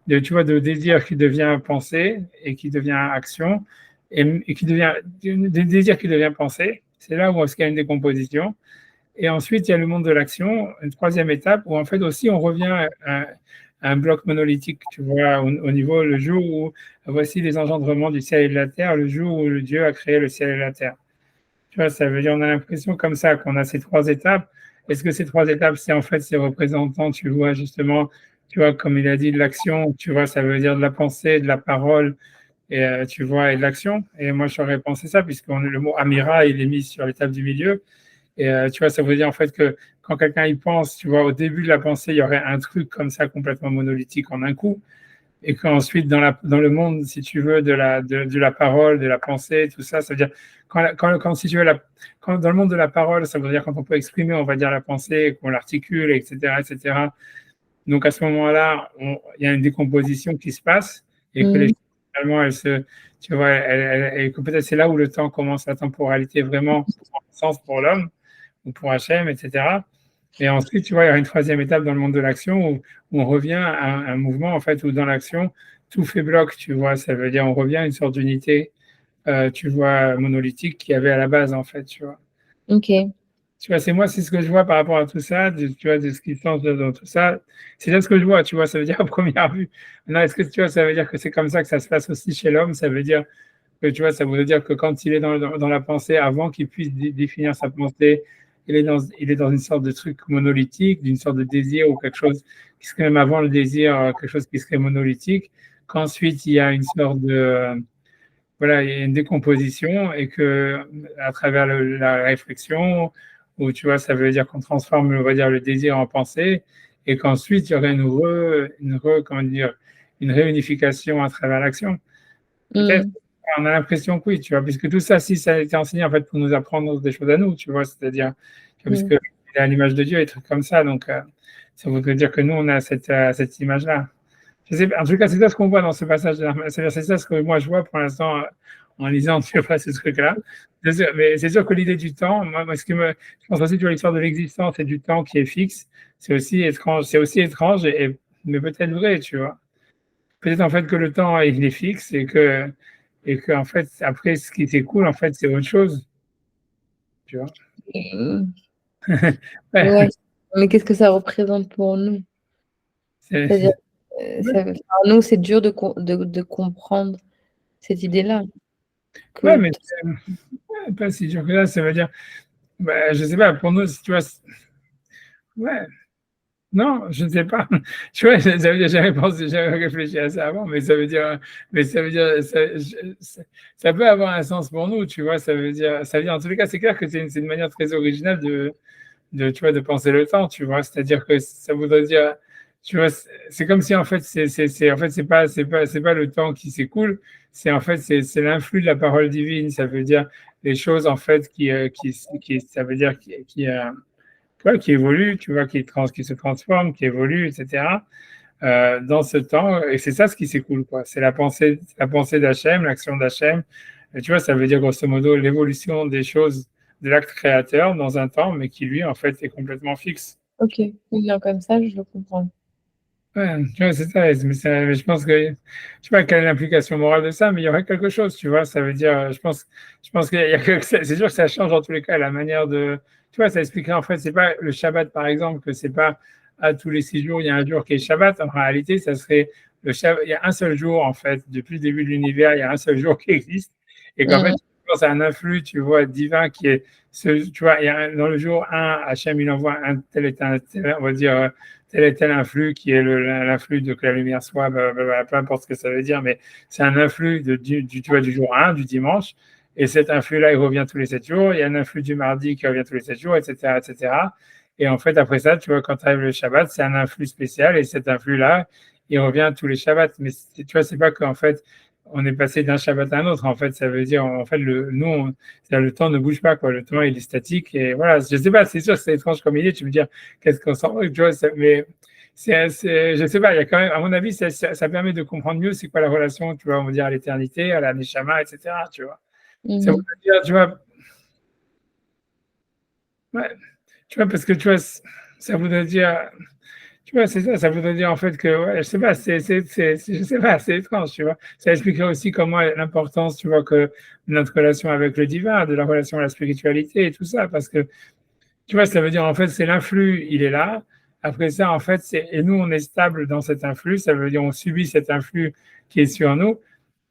tu vois, de désir qui devient pensée et qui devient action, et qui devient, de désir qui devient pensée. C'est là où est-ce qu'il y a une décomposition. Et ensuite, il y a le monde de l'action, une troisième étape où en fait aussi on revient à un bloc monolithique, tu vois, au niveau, le jour où voici les engendrements du ciel et de la terre, le jour où le Dieu a créé le ciel et la terre. Tu vois, ça veut dire, on a l'impression comme ça, qu'on a ces trois étapes. Est-ce que ces trois étapes, c'est en fait ces représentants, tu vois, justement, tu vois, comme il a dit, de l'action, tu vois, ça veut dire de la pensée, de la parole, et tu vois, et de l'action. Et moi, j'aurais pensé ça, puisque le mot Amira, il est mis sur l'étape du milieu. Et tu vois, ça veut dire en fait que quand quelqu'un y pense, tu vois, au début de la pensée, il y aurait un truc comme ça complètement monolithique en un coup. Et qu'ensuite, dans le monde, si tu veux, de la parole, de la pensée, tout ça, ça veut dire, si tu veux, dans le monde de la parole, ça veut dire quand on peut exprimer, on va dire la pensée, qu'on l'articule, etc., etc. Donc à ce moment-là, il y a une décomposition qui se passe et que les choses, finalement, tu vois, et que peut-être c'est là où le temps commence, la temporalité vraiment prend sens pour l'homme ou pour Hachem, etc. Et ensuite, tu vois, il y a une troisième étape dans le monde de l'action où on revient à un mouvement, en fait, où dans l'action, tout fait bloc, tu vois. Ça veut dire on revient à une sorte d'unité, tu vois, monolithique qu'il y avait à la base, en fait, tu vois. Ok. Tu vois, c'est ce que je vois par rapport à tout ça, tu vois, de ce qui se passe dans tout ça. C'est là ce que je vois, tu vois, ça veut dire à première vue. Maintenant, est-ce que tu vois, ça veut dire que c'est comme ça que ça se passe aussi chez l'homme? Ça veut dire que, tu vois, ça veut dire que quand il est dans la pensée, avant qu'il puisse définir sa pensée, il est dans une sorte de truc monolithique, d'une sorte de désir ou quelque chose qui serait même avant le désir, quelque chose qui serait monolithique, qu'ensuite il y a une sorte voilà, il y a une décomposition et que à travers la réflexion, où tu vois, ça veut dire qu'on transforme, on va dire, le désir en pensée, et qu'ensuite il y aurait comment dire, une réunification à travers l'action. Peut-être, on a l'impression que oui, tu vois, puisque tout ça, si ça a été enseigné en fait pour nous apprendre des choses à nous, tu vois, c'est-à-dire, puisque il est à l'image de Dieu et trucs comme ça, donc ça voudrait dire que nous, on a cette image-là. Je sais pas, en tout cas, c'est ça ce qu'on voit dans ce passage. C'est ça ce que moi je vois pour l'instant en lisant, tu vois, ce truc-là. Mais c'est sûr que l'idée du temps, je pense aussi, tu vois, l'histoire de l'existence et du temps qui est fixe, c'est aussi étrange, mais peut-être vrai, tu vois. Peut-être en fait que le temps il est fixe et que en fait après ce qui s'écoule en fait c'est autre chose, tu vois. Ouais, Ouais. Mais qu'est-ce que ça représente pour nous? C'est-à-dire, ouais, nous, c'est dur de comprendre cette idée-là. ouais, Que... mais pas si dur que ça veut dire, bah, je sais pas, pour nous, tu vois, ouais, non, je ne sais pas. Tu vois, ça veut dire, j'avais réfléchi à ça avant, mais ça veut dire, ça peut avoir un sens pour nous, tu vois, ça veut dire, en tous les cas, c'est clair que c'est une manière très originale tu vois, de penser le temps, tu vois. C'est-à-dire que ça voudrait dire, tu vois, c'est comme si en fait, en fait, c'est pas le temps qui s'écoule, en fait, c'est l'influx de la parole divine. Ça veut dire les choses en fait ça veut dire qui évoluent, tu vois, qui se transforment, qui évoluent, etc. Dans ce temps, et c'est ça ce qui s'écoule, quoi. C'est la pensée d'Hachem, l'action d'Hachem. Et tu vois, ça veut dire grosso modo l'évolution des choses de l'acte créateur dans un temps, mais qui lui, en fait, est complètement fixe. Ok, non, comme ça, je le comprends. Ouais, tu vois, c'est ça. Mais je pense que, je sais pas quelle est l'implication morale de ça, mais il y aurait quelque chose, tu vois. Ça veut dire, je pense qu'il y a c'est sûr que ça change en tous les cas la manière tu vois, ça expliquerait en fait, c'est pas le Shabbat par exemple, que c'est pas à tous les 6 jours, il y a un jour qui est Shabbat. En réalité, ça serait le Shabbat, il y a un seul jour en fait, depuis le début de l'univers, il y a un seul jour qui existe, et qu'en fait, c'est un influx, tu vois, divin qui est, tu vois, dans le jour 1, Hachem, il envoie un tel et tel, on va dire, tel et tel influx qui est l'influx de que la lumière soit, peu importe ce que ça veut dire, mais c'est un influx tu vois, du jour 1, du dimanche, et cet influx-là, il revient tous les 7 jours, il y a un influx du mardi qui revient tous les 7 jours, etc., etc. Et en fait, après ça, tu vois, quand arrive le Shabbat, c'est un influx spécial et cet influx-là, il revient tous les Shabbats. Mais tu vois, c'est pas qu'en fait, on est passé d'un Shabbat à un autre. En fait, ça veut dire, en fait, le temps ne bouge pas, quoi. Le temps, il est statique. Et voilà, je sais pas, c'est sûr que c'est étrange comme idée. Tu veux dire, qu'est-ce qu'on sent, tu vois, mais je sais pas, il y a quand même, à mon avis, ça permet de comprendre mieux c'est quoi la relation, tu vois, on va dire à l'éternité, à la Neshama, etc., tu vois. Ça Mhm. voudrait dire, tu vois, ouais, tu vois, parce que tu vois, ça voudrait dire, tu vois, c'est ça, ça voudrait dire en fait que, ouais, je sais pas, je sais pas, c'est étrange, tu vois. Ça expliquerait aussi comment l'importance, tu vois, que notre relation avec le divin, de la relation à la spiritualité et tout ça, parce que, tu vois, ça veut dire en fait, c'est l'influx, il est là. Après ça, en fait, et nous, on est stable dans cet influx, ça veut dire on subit cet influx qui est sur nous.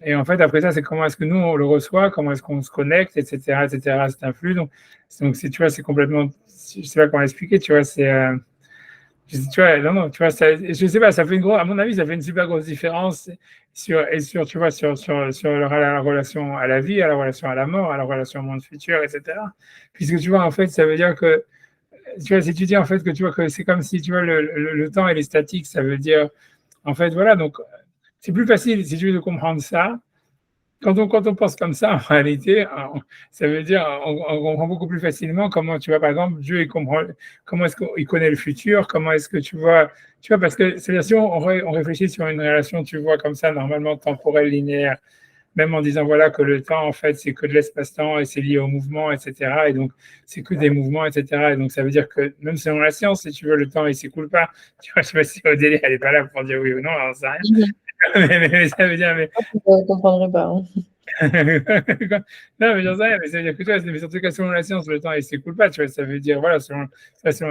Et en fait, après ça, c'est comment est-ce que nous, on le reçoit, comment est-ce qu'on se connecte, etc., cet influx. Donc tu vois, c'est complètement, je sais pas comment expliquer, tu vois, tu vois, non, tu vois, je sais pas, ça fait à mon avis, ça fait une super grosse différence tu vois, sur la relation à la vie, à la relation à la mort, à la relation au monde futur, etc. Puisque tu vois, en fait, ça veut dire que, tu vois, si tu dis en fait que tu vois que c'est comme si, tu vois, le temps, il est statique, ça veut dire, en fait, voilà, donc, c'est plus facile, si tu veux, de comprendre ça quand on pense comme ça, en réalité, ça veut dire on comprend beaucoup plus facilement comment, tu vois, par exemple, Dieu, il comprend, comment est-ce qu'il connaît le futur, comment est-ce que tu vois, parce que c'est-à-dire si on réfléchit sur une relation, tu vois, comme ça, normalement temporelle, linéaire, même en disant, voilà, que le temps, en fait, c'est que de l'espace-temps et c'est lié au mouvement, etc. Et donc, c'est que des mouvements, etc. Et donc, ça veut dire que même selon la science, si tu veux, le temps, il s'écoule pas. Tu vois, je sais pas si Odélie, elle est pas là pour dire oui ou non, on sait rien. Mhm. Mais ça veut dire, mais Je ne comprendrais pas, hein. non, mais j'en sais rien, mais ça veut dire que tu vois, mais surtout que selon la science, le temps il s'écoule pas, tu vois, ça veut dire, voilà, selon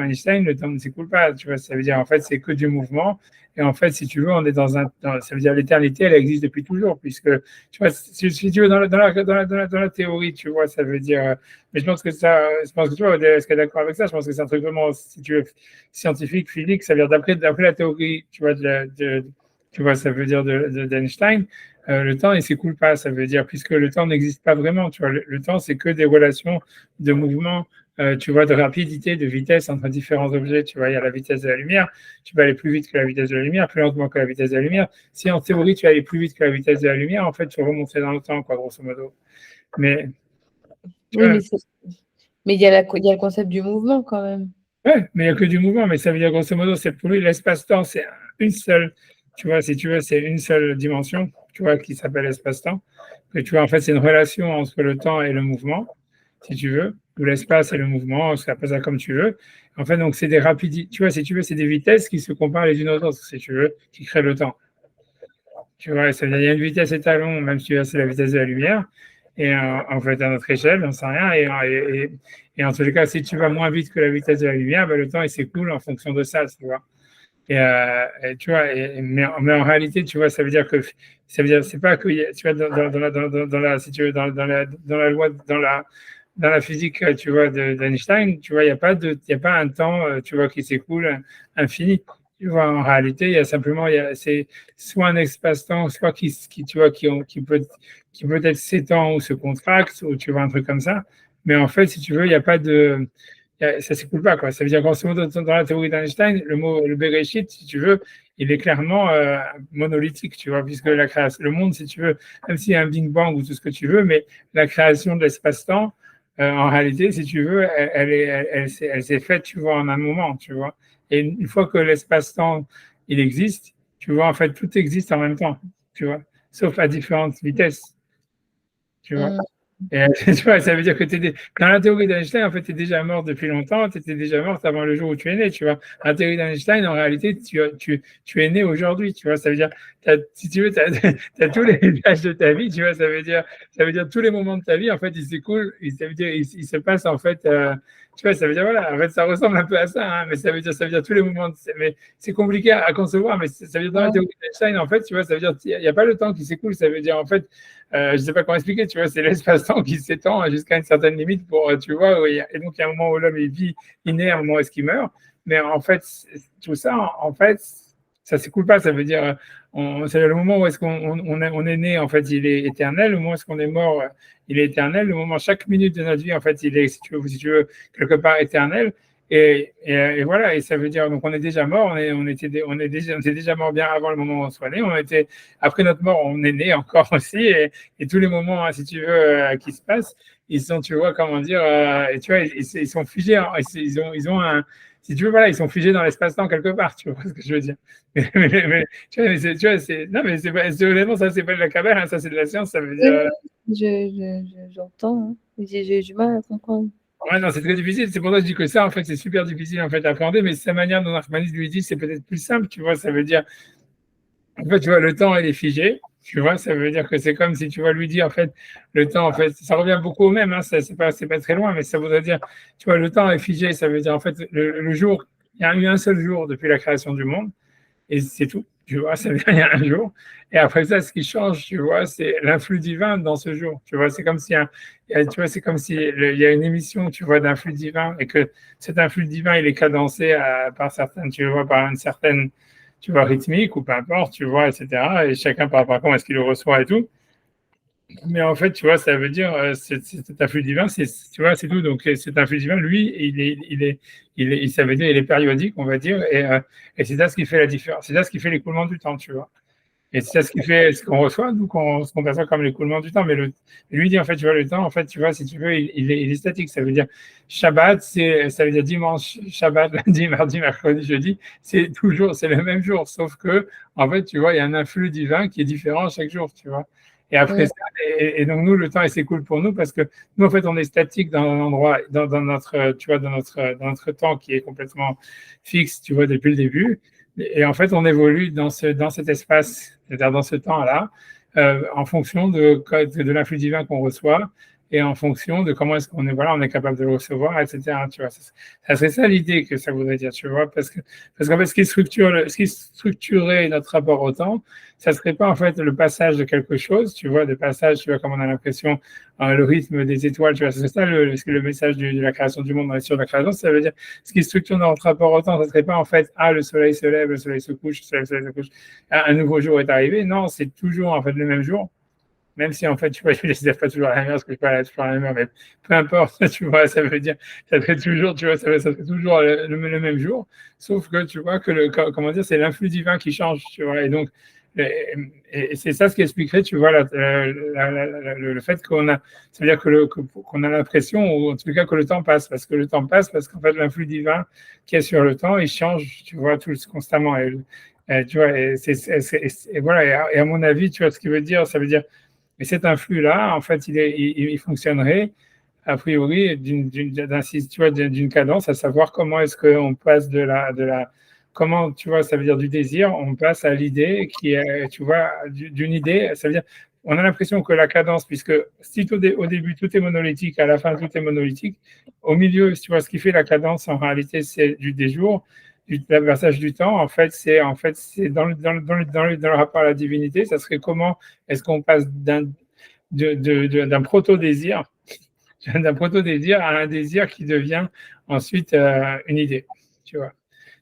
Einstein, le temps ne s'écoule pas, tu vois, ça veut dire en fait c'est que du mouvement, et en fait, si tu veux, on est ça veut dire l'éternité, elle existe depuis toujours, puisque, tu vois, si tu veux, dans la théorie, tu vois, ça veut dire, mais je pense que tu vois, est-ce que tu es d'accord avec ça? Je pense que c'est un truc vraiment, si tu veux, scientifique, physique, ça veut dire d'après la théorie, tu vois, tu vois, ça veut dire d'Einstein, le temps, il s'écoule pas, ça veut dire, puisque le temps n'existe pas vraiment, tu vois, le temps, c'est que des relations de mouvement, tu vois, de rapidité, de vitesse entre différents objets, tu vois, il y a la vitesse de la lumière, tu vas aller plus vite que la vitesse de la lumière, plus lentement que la vitesse de la lumière. Si en théorie, tu vas aller plus vite que la vitesse de la lumière, en fait, tu remonterais dans le temps, quoi, grosso modo. Mais, tu Oui, vois, mais il y a le concept du mouvement quand même. ouais, mais il n'y a que du mouvement, mais ça veut dire grosso modo, c'est pour lui l'espace-temps, c'est une seule, tu vois, si tu veux, c'est une seule dimension, tu vois, qui s'appelle espace-temps. Et tu vois, en fait, c'est une relation entre le temps et le mouvement, si tu veux, ou l'espace et le mouvement, tu appelles ça comme tu veux. En fait, donc, c'est des rapidités, tu vois, si tu veux, c'est des vitesses qui se comparent les unes aux autres, si tu veux, qui créent le temps. Tu vois, ça veut dire, il y a une vitesse étalon, même si c'est la vitesse de la lumière, et en fait, à notre échelle, on ne sait rien, et en tous les cas, si tu vas moins vite que la vitesse de la lumière, ben, le temps, il s'écoule en fonction de ça, tu vois. Et tu vois, mais en réalité, tu vois, ça veut dire, c'est pas que, tu vois, dans la, si tu veux, dans la loi, dans la physique, tu vois, d'Einstein, tu vois, il y a pas un temps, tu vois, qui s'écoule infini. Tu vois, en réalité, il y a simplement, c'est soit un espace-temps, soit tu vois, qui peut-être s'étend ou se contracte, ou tu vois, un truc comme ça. Mais en fait, si tu veux, il n'y a pas de, ça s'écoule pas, quoi. Ça veut dire, grosso modo, dans la théorie d'Einstein, le Bereshit, si tu veux, il est clairement monolithique, tu vois, puisque la création, le monde, si tu veux, même s'il y a un Big Bang ou tout ce que tu veux, mais la création de l'espace-temps, en réalité, si tu veux, elle s'est faite, tu vois, en un moment, tu vois. Et une fois que l'espace-temps, il existe, tu vois, en fait, tout existe en même temps, tu vois, sauf à différentes vitesses, tu vois. Mm. Et tu vois, ça veut dire que dans la théorie d'Einstein, en fait, tu es déjà mort depuis longtemps, tu étais déjà morte avant le jour où tu es né, tu vois. Dans la théorie d'Einstein, en réalité, tu es né aujourd'hui, tu vois. Ça veut dire, si tu veux, tu as, tous les âges de ta vie, tu vois. Ça veut dire tous les moments de ta vie, en fait, ils s'écoulent, ça veut dire, ils se passent, en fait, tu vois, ça veut dire, voilà, en fait, ça ressemble un peu à ça, hein, mais ça veut dire tous les moments, mais c'est compliqué à concevoir, mais ça veut dire dans la Ouais. théorie d'Einstein, en fait, tu vois, ça veut dire, il n'y a pas le temps qui s'écoule, ça veut dire, en fait, je ne sais pas comment expliquer, tu vois, c'est l'espace-temps qui s'étend jusqu'à une certaine limite pour, tu vois, et donc il y a un moment où l'homme il vit, il naît, un moment où est-ce qu'il meurt, mais en fait, tout ça, en fait, ça ne s'écoule pas, ça veut dire, c'est le moment où est-ce on est né, en fait, il est éternel, le moment où est-ce qu'on est mort, il est éternel, le moment, chaque minute de notre vie, en fait, il est, si tu veux, quelque part éternel, Et voilà, et ça veut dire, donc on est déjà mort, on était déjà mort bien avant le moment où on soit né, après notre mort, on est né encore aussi, et tous les moments, hein, si tu veux, qui se passent, ils sont, tu vois, comment dire, et tu vois, ils sont figés, hein, ils ont un, si tu veux, voilà, ils sont figés dans l'espace-temps quelque part, tu vois ce que je veux dire. Tu vois, tu vois, non, mais honnêtement, ça, c'est pas de la cabale, hein, ça, c'est de la science, ça veut Oui, dire. j'entends, hein. J'ai du mal à comprendre. Ouais, non, c'est très difficile. C'est pour ça que je dis que ça, en fait, c'est super difficile en fait, à appréhender. Mais sa manière dont Archmanis lui dit, c'est peut-être plus simple. Tu vois, ça veut dire, en fait, tu vois, le temps, il est figé. Tu vois, ça veut dire que c'est comme si tu vois lui dire, en fait, le temps, en fait, ça revient beaucoup au même. Hein, ça, c'est pas très loin, mais ça voudrait dire, tu vois, le temps est figé. Ça veut dire, en fait, le jour, il y a eu un seul jour depuis la création du monde. Et c'est tout. Tu vois, ça vient il y a un jour. Et après ça, ce qui change, tu vois, c'est l'influx divin dans ce jour. Tu vois, c'est comme si, tu vois, c'est comme si il y a une émission, tu vois, d'influx divin et que cet influx divin, il est cadencé par certaines, tu vois, par une certaine, tu vois, rythmique ou peu importe, tu vois, etc. Et chacun par comment est-ce qu'il le reçoit et tout. Mais en fait, tu vois, ça veut dire, cet influx divin, tu vois, c'est tout. Donc, cet influx divin, lui, ça veut dire, il est périodique, on va dire, et c'est ça ce qui fait la différence. C'est ça ce qui fait l'écoulement du temps, tu vois. Et c'est ça ce qui fait ce qu'on reçoit, nous, ce qu'on perçoit comme l'écoulement du temps. Mais lui dit, en fait, tu vois, le temps, en fait, tu vois, si tu veux, il est statique. Ça veut dire Shabbat, ça veut dire dimanche, Shabbat, lundi, mardi, mercredi, jeudi, c'est le même jour. Sauf que, en fait, tu vois, il y a un influx divin qui est différent chaque jour, tu vois. Et après Ouais. ça, et donc nous, le temps, il s'écoule pour nous parce que nous, en fait, on est statique dans un endroit, dans notre, tu vois, dans notre temps qui est complètement fixe, tu vois, depuis le début. Et en fait, on évolue dans cet espace, c'est-à-dire dans ce temps-là, en fonction de l'influx divin qu'on reçoit et en fonction de comment est-ce qu'on est, voilà, on est capable de le recevoir, etc. Tu vois, ça serait ça l'idée que ça voudrait dire, tu vois, parce qu'en fait, ce qui structurait notre rapport au temps, ça serait pas en fait le passage de quelque chose, tu vois, de passage, tu vois, comme on a l'impression, le rythme des étoiles, tu vois, c'est ça le message de la création du monde, sur la création, ça veut dire ce qui structure notre rapport au temps, ça serait pas en fait, le soleil se lève, le soleil se couche, le soleil se couche, un nouveau jour est arrivé. Non, c'est toujours en fait le même jour. Même si en fait, tu vois, je ne les pas toujours à la même heure, parce que je ne suis pas toujours à la même heure, mais peu importe, tu vois, ça veut dire, ça serait toujours, tu vois, ça serait toujours le même jour, sauf que tu vois que comment dire, c'est l'influx divin qui change, tu vois, et donc, et c'est ça ce qui expliquerait, tu vois, le fait ça veut dire qu'on a l'impression, ou en tout cas que le temps passe, parce que le temps passe, parce qu'en fait, l'influx divin qui est sur le temps, il change, tu vois, constamment, tu vois, et voilà, et à mon avis, tu vois, ce qui veut dire, ça veut dire, mais cet influx-là, en fait, il fonctionnerait a priori tu vois, d'une cadence, à savoir comment est-ce qu'on passe comment, tu vois, ça veut dire du désir, on passe à l'idée qui est, tu vois, d'une idée, ça veut dire, on a l'impression que la cadence, puisque si au début tout est monolithique, à la fin tout est monolithique, au milieu, tu vois, ce qui fait la cadence en réalité, c'est des jours, du passage du temps, c'est dans le rapport à la divinité, ça serait comment est-ce qu'on passe d'un proto-désir d'un proto-désir à un désir qui devient ensuite une idée, tu vois.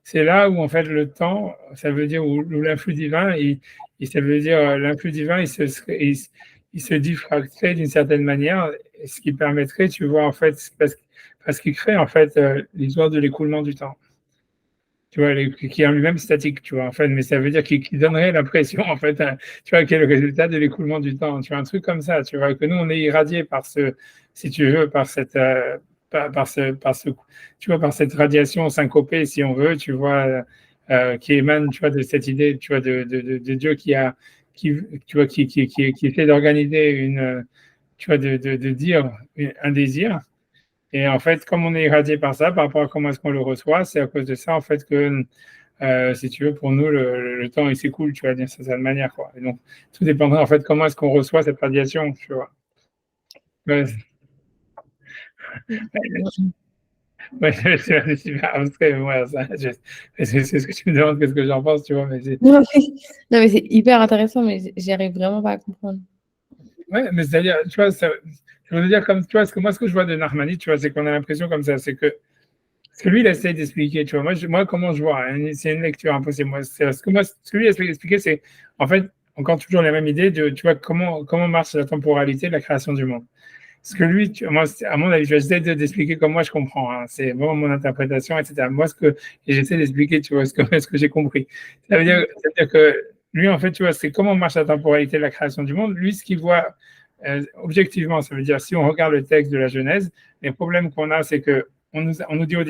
C'est là où en fait le temps, ça veut dire où l'influx divin, ça veut dire l'influx divin, il se diffracterait d'une certaine manière, ce qui permettrait, tu vois, en fait, parce qu'il crée en fait l'histoire de l'écoulement du temps, tu vois, qui est en lui-même statique, tu vois, en fait, mais ça veut dire qu'il donnerait l'impression, en fait, tu vois, quel est le résultat de l'écoulement du temps, tu vois, un truc comme ça, tu vois, que nous, on est irradié par si tu veux, tu vois, par cette radiation syncopée, si on veut, tu vois, qui émane, tu vois, de cette idée, tu vois, de Dieu tu vois, qui essaie d'organiser tu vois, de dire un désir, et en fait, comme on est irradié par ça, par rapport à comment est-ce qu'on le reçoit, c'est à cause de ça, en fait, que, si tu veux, pour nous, le temps, il s'écoule, tu vois, d'une certaine manière, quoi. Et donc, tout dépendra, en fait, comment est-ce qu'on reçoit cette radiation, tu vois. Ouais, ouais, c'est super abstrait, moi, ça. C'est ce que tu me demandes, qu'est-ce que j'en pense, tu vois, mais Non, non, mais c'est hyper intéressant, mais j'y arrive vraiment pas à comprendre. ouais, mais c'est-à-dire, tu vois, je veux dire, comme, tu vois, ce que je vois de Narmani, tu vois, c'est qu'on a l'impression comme ça, c'est que ce que lui, il essaie d'expliquer, tu vois. Moi comment je vois, hein, c'est une lecture impossible. Ce que lui essaie d'expliquer, c'est, en fait, encore toujours la même idée de, tu vois, comment marche la temporalité de la création du monde. ce que lui, moi, à mon avis, j'essaie d'expliquer comme moi je comprends, hein, c'est vraiment mon interprétation, etc. Moi, et j'essaie d'expliquer, tu vois, ce que j'ai compris. Ça veut dire que lui, en fait, tu vois, c'est comment marche la temporalité de la création du monde. Lui, ce qu'il voit objectivement, ça veut dire, si on regarde le texte de la Genèse, les problèmes qu'on a, c'est que on nous dit au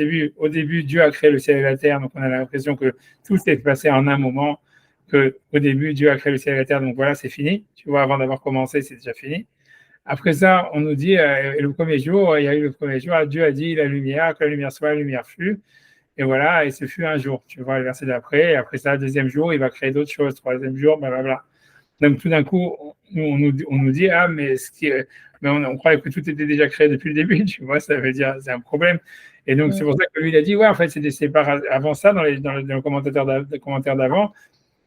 début, Dieu a créé le ciel et la terre, donc on a l'impression que tout s'est passé en un moment, que au début, Dieu a créé le ciel et la terre, donc voilà, c'est fini. Tu vois, avant d'avoir commencé, c'est déjà fini. Après ça, on nous dit, le premier jour, il y a eu le premier jour, Dieu a dit la lumière, que la lumière soit, la lumière fut. Et voilà, et ce fut un jour. Tu vois le verset d'après. Et après ça, deuxième jour, il va créer d'autres choses. Troisième jour, blablabla. Donc tout d'un coup, on nous dit, ah, mais on croyait que tout était déjà créé depuis le début. Tu vois, ça veut dire, c'est un problème. Et donc, c'est pour ça que lui, il a dit, ouais, en fait, c'est des séparations. Avant ça, dans le commentaire d'avant,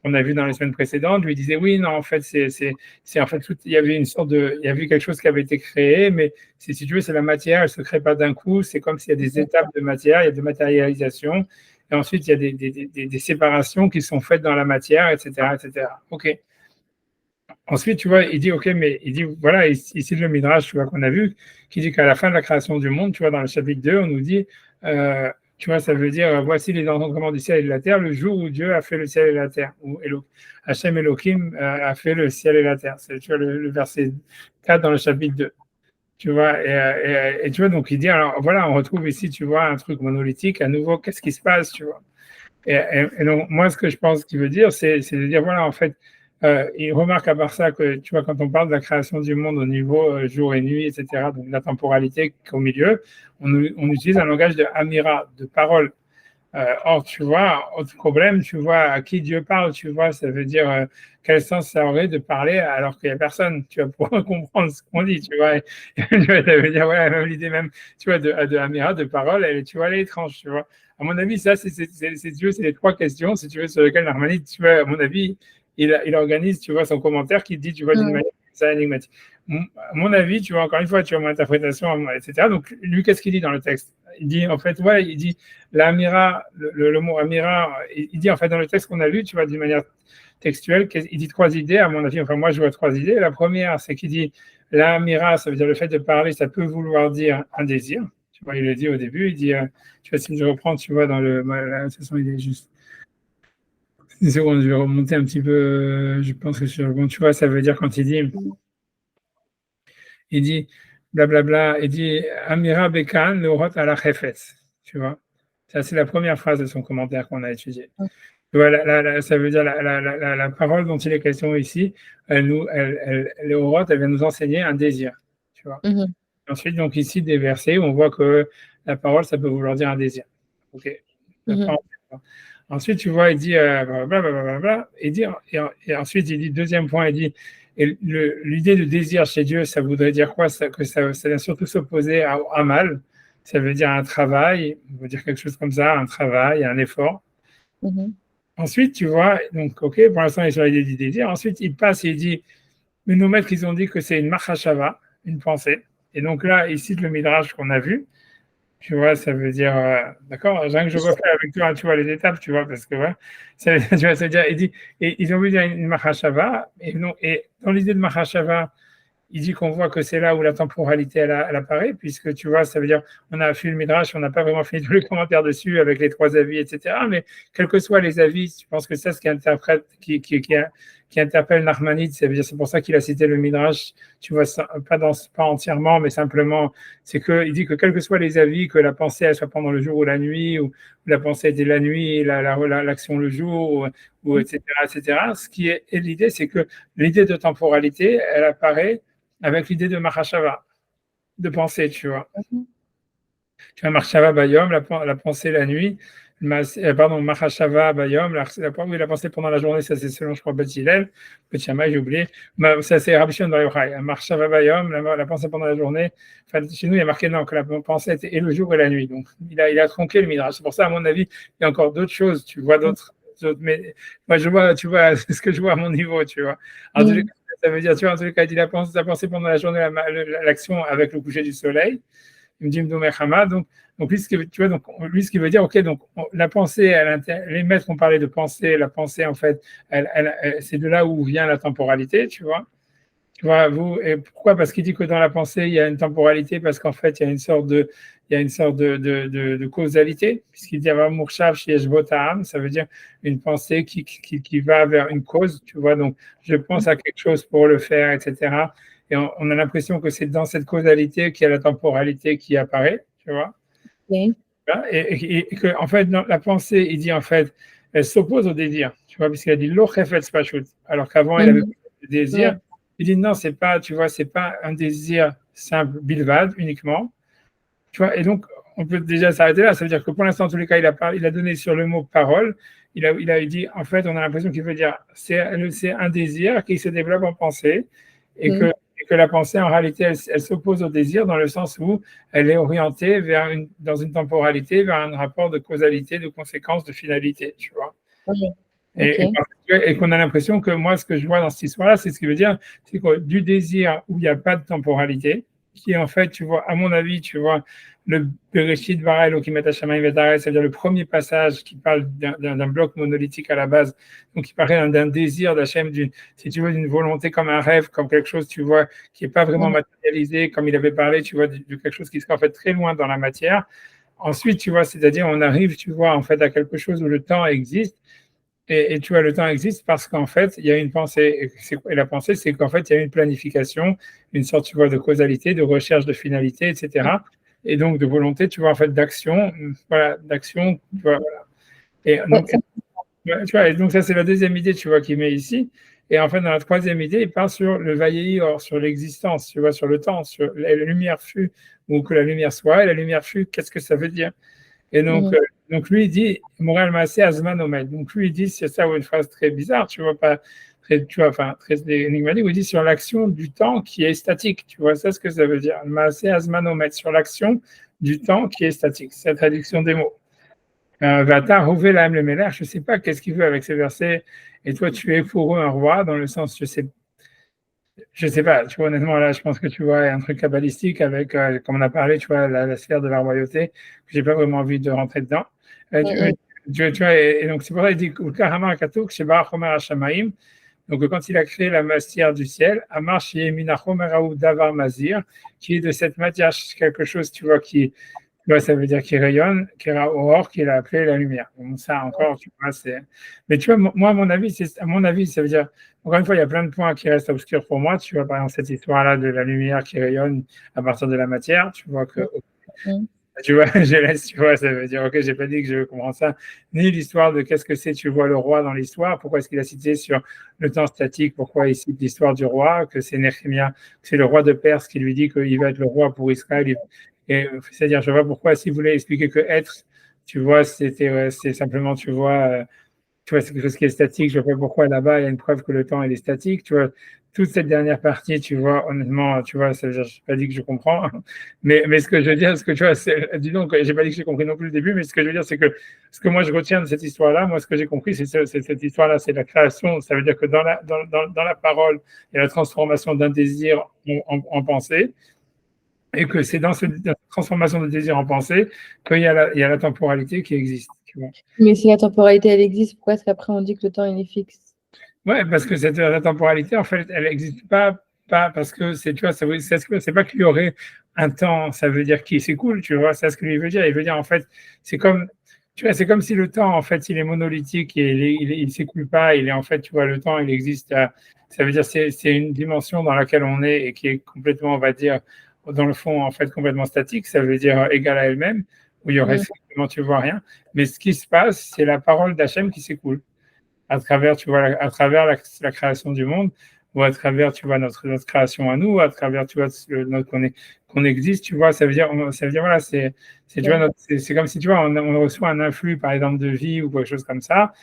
on a vu dans les semaines précédentes, lui disait oui, non, en fait, en fait il y avait une sorte il y avait quelque chose qui avait été créé, mais si tu veux, c'est la matière, elle se crée pas d'un coup, c'est comme s'il y a des étapes de matière, il y a de matérialisation, et ensuite il y a des séparations qui sont faites dans la matière, etc., etc. Ok. Ensuite, tu vois, il dit, ok, mais il dit, voilà, ici le Midrash, tu vois, qu'on a vu, qui dit qu'à la fin de la création du monde, tu vois, dans le chapitre 2, on nous dit, tu vois, ça veut dire, voici les encombrements du ciel et de la terre, le jour où Dieu a fait le ciel et la terre, où Hachem Elohim a fait le ciel et la terre. C'est, tu vois, le verset 4 dans le chapitre 2. Tu vois, et tu vois, donc il dit, alors voilà, on retrouve ici, tu vois, un truc monolithique, à nouveau, qu'est-ce qui se passe, tu vois. Et donc, moi, ce que je pense qu'il veut dire, c'est de dire, voilà, en fait, il remarque à part ça que, tu vois, quand on parle de la création du monde au niveau jour et nuit, etc., donc la temporalité au milieu, on utilise un langage de amira, de parole. Or, tu vois, autre problème, tu vois, à qui Dieu parle, tu vois, ça veut dire quel sens ça aurait de parler alors qu'il n'y a personne, tu vas pouvoir comprendre ce qu'on dit, tu vois. Tu vois, ça veut dire, ouais, même l'idée même, tu vois, de amira, de parole, tu vois, elle est étrange, tu vois. À mon avis, ça, c'est les trois questions, si tu veux, sur lesquelles Narmanide, tu vois, à mon avis, il organise, tu vois, son commentaire qui dit, tu vois, d'une manière ça énigmatique. À mon avis, tu vois, encore une fois, tu vois mon interprétation, etc. Donc, lui, qu'est-ce qu'il dit dans le texte? Il dit, en fait, ouais, il dit, l'amira, le mot amira, il dit, en fait, dans le texte qu'on a lu, tu vois, d'une manière textuelle, il dit trois idées, à mon avis, enfin, moi, je vois trois idées. La première, c'est qu'il dit, l'amira, ça veut dire le fait de parler, ça peut vouloir dire un désir. Tu vois, il le dit au début, il dit, tu vois, si je reprends, tu vois, dans de toute façon, il est juste. Une seconde, je vais remonter un petit peu, je pense que sur bon, tu vois, ça veut dire quand il dit blablabla, il dit Amira Bekan, le rot à la chefetz, tu vois. Ça, c'est la première phrase de son commentaire qu'on a étudié. Tu vois, ça veut dire la parole dont il est question ici, le rot, elle vient nous enseigner un désir, tu vois. Ensuite, donc ici, des versets où on voit que la parole, ça peut vouloir dire un désir. Ok. Ensuite, tu vois, il dit, blablabla, et ensuite, il dit, deuxième point, il dit, l'idée de désir chez Dieu, ça voudrait dire quoi? Que ça vient surtout s'opposer à amal, ça veut dire un travail, on veut dire quelque chose comme ça, un travail, un effort. Ensuite, tu vois, donc, ok, pour l'instant, il est sur l'idée du désir. Ensuite, il passe et il dit, mais nos maîtres, ils ont dit que c'est une machashava, une pensée. Et donc là, il cite le Midrash qu'on a vu. Tu vois, ça veut dire, d'accord, rien que je refais avec toi, tu vois, les étapes, tu vois, parce que, ouais, tu vois, ça veut dire, il dit, et ils ont vu une Mahashava, et, non, et dans l'idée de Mahashava, il dit qu'on voit que c'est là où la temporalité, elle apparaît, puisque, tu vois, ça veut dire, on a fait le Midrash, on n'a pas vraiment fait tous les commentaires dessus avec les trois avis, etc., mais quels que soient les avis, je pense que c'est ce qui interprète, qui interpelle Nachmanide, ça veut dire, c'est pour ça qu'il a cité le Midrash, tu vois, pas entièrement, mais simplement, c'est qu'il dit que quels que soient les avis, que la pensée, elle soit pendant le jour ou la nuit, ou la pensée était la nuit, l'action le jour, ou etc., etc., ce qui est l'idée, c'est que l'idée de temporalité, elle apparaît avec l'idée de Mahashava, de pensée, tu vois. Tu vois, Mahashava Bayom, la pensée la nuit, pardon, Mahashava Bayom, la pensée pendant la journée, ça c'est selon, je crois, Beth Hillel, Beth Shammai, j'ai oublié, ça c'est Rabbi Shimon Bar Yochai, Mahashava Bayom, la pensée pendant la journée, enfin, chez nous il y a marqué non, que la pensée était et le jour et la nuit, donc il a tronqué le Midrash, c'est pour ça, à mon avis, il y a encore d'autres choses, tu vois, d'autres, mais moi je vois, tu vois, c'est ce que je vois à mon niveau, tu vois. Alors, ça veut dire, tu vois, en tous les cas, il dit la pensée pendant la journée, l'action avec le coucher du soleil, il me dit donc lui, ce qui, tu vois, donc lui, ce qui veut dire, ok, donc la pensée, les maîtres ont parlé de pensée, la pensée, en fait, c'est de là où vient la temporalité, tu vois. Tu vois, vous, et pourquoi? Parce qu'il dit que dans la pensée, il y a une temporalité, parce qu'en fait, il y a une sorte de causalité, puisqu'il dit avoir Mourshav chez Eshbotam, ça veut dire une pensée qui va vers une cause, tu vois. Donc, je pense à quelque chose pour le faire, etc. Et on a l'impression que c'est dans cette causalité qu'il y a la temporalité qui apparaît, tu vois. Ok. Et que, en fait, dans la pensée, il dit, en fait, elle s'oppose au désir, tu vois, puisqu'il a dit lo chefetz pashut, alors qu'avant, il avait Mhm. le désir. Ouais. Il dit non, c'est pas, tu vois, c'est pas un désir simple, bilvad uniquement, tu vois. Et donc, on peut déjà s'arrêter là. Ça veut dire que pour l'instant, en tous les cas, il a donné sur le mot parole. Il a dit, en fait, on a l'impression qu'il veut dire, c'est un désir qui se développe en pensée et Mhm. et que la pensée, en réalité, elle s'oppose au désir dans le sens où elle est orientée dans une temporalité, vers un rapport de causalité, de conséquence, de finalité, tu vois. Ouais. Ok. Et qu'on a l'impression que moi, ce que je vois dans cette histoire-là, c'est ce qui veut dire, c'est que du désir où il n'y a pas de temporalité, qui est en fait, tu vois, à mon avis, tu vois, le Bereshit bara Elokim et Hashamayim v'et c'est-à-dire le premier passage qui parle d'un bloc monolithique à la base, donc qui parle d'un désir d'Hachem, si tu veux, d'une volonté comme un rêve, comme quelque chose, tu vois, qui n'est pas vraiment Mhm. matérialisé, comme il avait parlé, tu vois, de quelque chose qui serait en fait très loin dans la matière. Ensuite, tu vois, c'est-à-dire on arrive, tu vois, en fait, à quelque chose où le temps existe. Et tu vois, le temps existe parce qu'en fait, il y a une pensée. Et la pensée, c'est qu'en fait, il y a une planification, une sorte, tu vois, de causalité, de recherche de finalité, etc. Et donc de volonté, tu vois, en fait, d'action, voilà, d'action, tu vois, voilà. Et Ouais, donc, ouais, tu vois, et donc ça, c'est la deuxième idée, tu vois, qu'il met ici. Et en fait, dans la troisième idée, il parle sur le Vayehi-Or, sur l'existence, tu vois, sur le temps, sur la lumière fut, ou que la lumière soit, et la lumière fut, qu'est-ce que ça veut dire? Et Mhm. donc lui, il dit, Moral Massé Azman Omed. Donc lui, il dit, c'est ça, une phrase très bizarre, tu vois, pas très, tu vois, enfin, très énigmatique, où il dit sur l'action du temps qui est statique. Tu vois, ça, ce que ça veut dire. Massé Azman Omed, sur l'action du temps qui est statique. C'est la traduction des mots. Vata, Rouvé Lahem le Melech, je ne sais pas qu'est-ce qu'il veut avec ces versets. Et toi, tu es pour eux un roi, dans le sens, je sais pas, tu vois, honnêtement, là, je pense que tu vois un truc kabbalistique avec, comme on a parlé, tu vois, la sphère de la royauté, que j'ai pas vraiment envie de rentrer dedans. Mhm. Tu vois, et donc c'est pour ça qu'il dit, Karama Katouk, Sheba Chomer Hashamaim. Donc, quand il a créé la matière du ciel, Amar Sheyemina Chomer Haou Davar Mazir, qui est de cette matière quelque chose, tu vois, ouais, ça veut dire qu'il rayonne, qu'il a aurore, qu'il a appelé la lumière. Donc ça encore, tu vois, c'est. Mais tu vois, moi, à mon avis, ça veut dire, encore une fois, il y a plein de points qui restent obscurs pour moi. Tu vois, par exemple, cette histoire-là de la lumière qui rayonne à partir de la matière, tu vois que, Mhm. tu vois, je laisse, tu vois, ça veut dire, ok, j'ai pas dit que je comprends ça, ni l'histoire de qu'est-ce que c'est, tu vois, le roi dans l'histoire, pourquoi est-ce qu'il a cité sur le temps statique, pourquoi il cite l'histoire du roi, que c'est Néhémia, que c'est le roi de Perse qui lui dit qu'il va être le roi pour Israël. Et c'est-à-dire, je vois pourquoi, s'il voulait expliquer que être, tu vois, c'est simplement, tu vois, c'est quelque chose qui est statique. Je vois pas pourquoi là-bas, il y a une preuve que le temps, il est statique. Tu vois, toute cette dernière partie, tu vois, honnêtement, tu vois, je n'ai pas dit que je comprends. Mais ce que je veux dire, ce que tu vois, dis donc, j'ai pas dit que j'ai compris non plus le début, mais ce que je veux dire, c'est que ce que moi je retiens de cette histoire-là, moi, ce que j'ai compris, c'est cette histoire-là, c'est la création. Ça veut dire que dans la parole, il y a la transformation d'un désir en pensée. Et que c'est dans cette transformation de désir en pensée qu'il y a la temporalité qui existe. Tu vois. Mais si la temporalité, elle existe, pourquoi est-ce qu'après on dit que le temps, il est fixe? Ouais, parce que la temporalité, en fait, elle n'existe pas parce que c'est, tu vois, c'est pas qu'il y aurait un temps, ça veut dire qu'il s'écoule, tu vois, c'est ce que lui veut dire. Il veut dire, en fait, c'est comme, tu vois, c'est comme si le temps, en fait, il est monolithique et il s'écoule pas, il est, en fait, tu vois, le temps, il existe, ça veut dire, c'est une dimension dans laquelle on est et qui est complètement, on va dire, dans le fond, en fait, complètement statique, ça veut dire égale à elle-même, où il y aurait Mhm. strictement, tu vois, rien. Mais ce qui se passe, c'est la parole d'Hachem qui s'écoule à travers, tu vois, à travers la création du monde, ou à travers, tu vois, notre création à nous, à travers, tu vois, qu'on existe, tu vois, ça veut dire, voilà, tu vois, c'est comme si, tu vois, on reçoit un influx, par exemple, de vie ou quelque chose comme ça.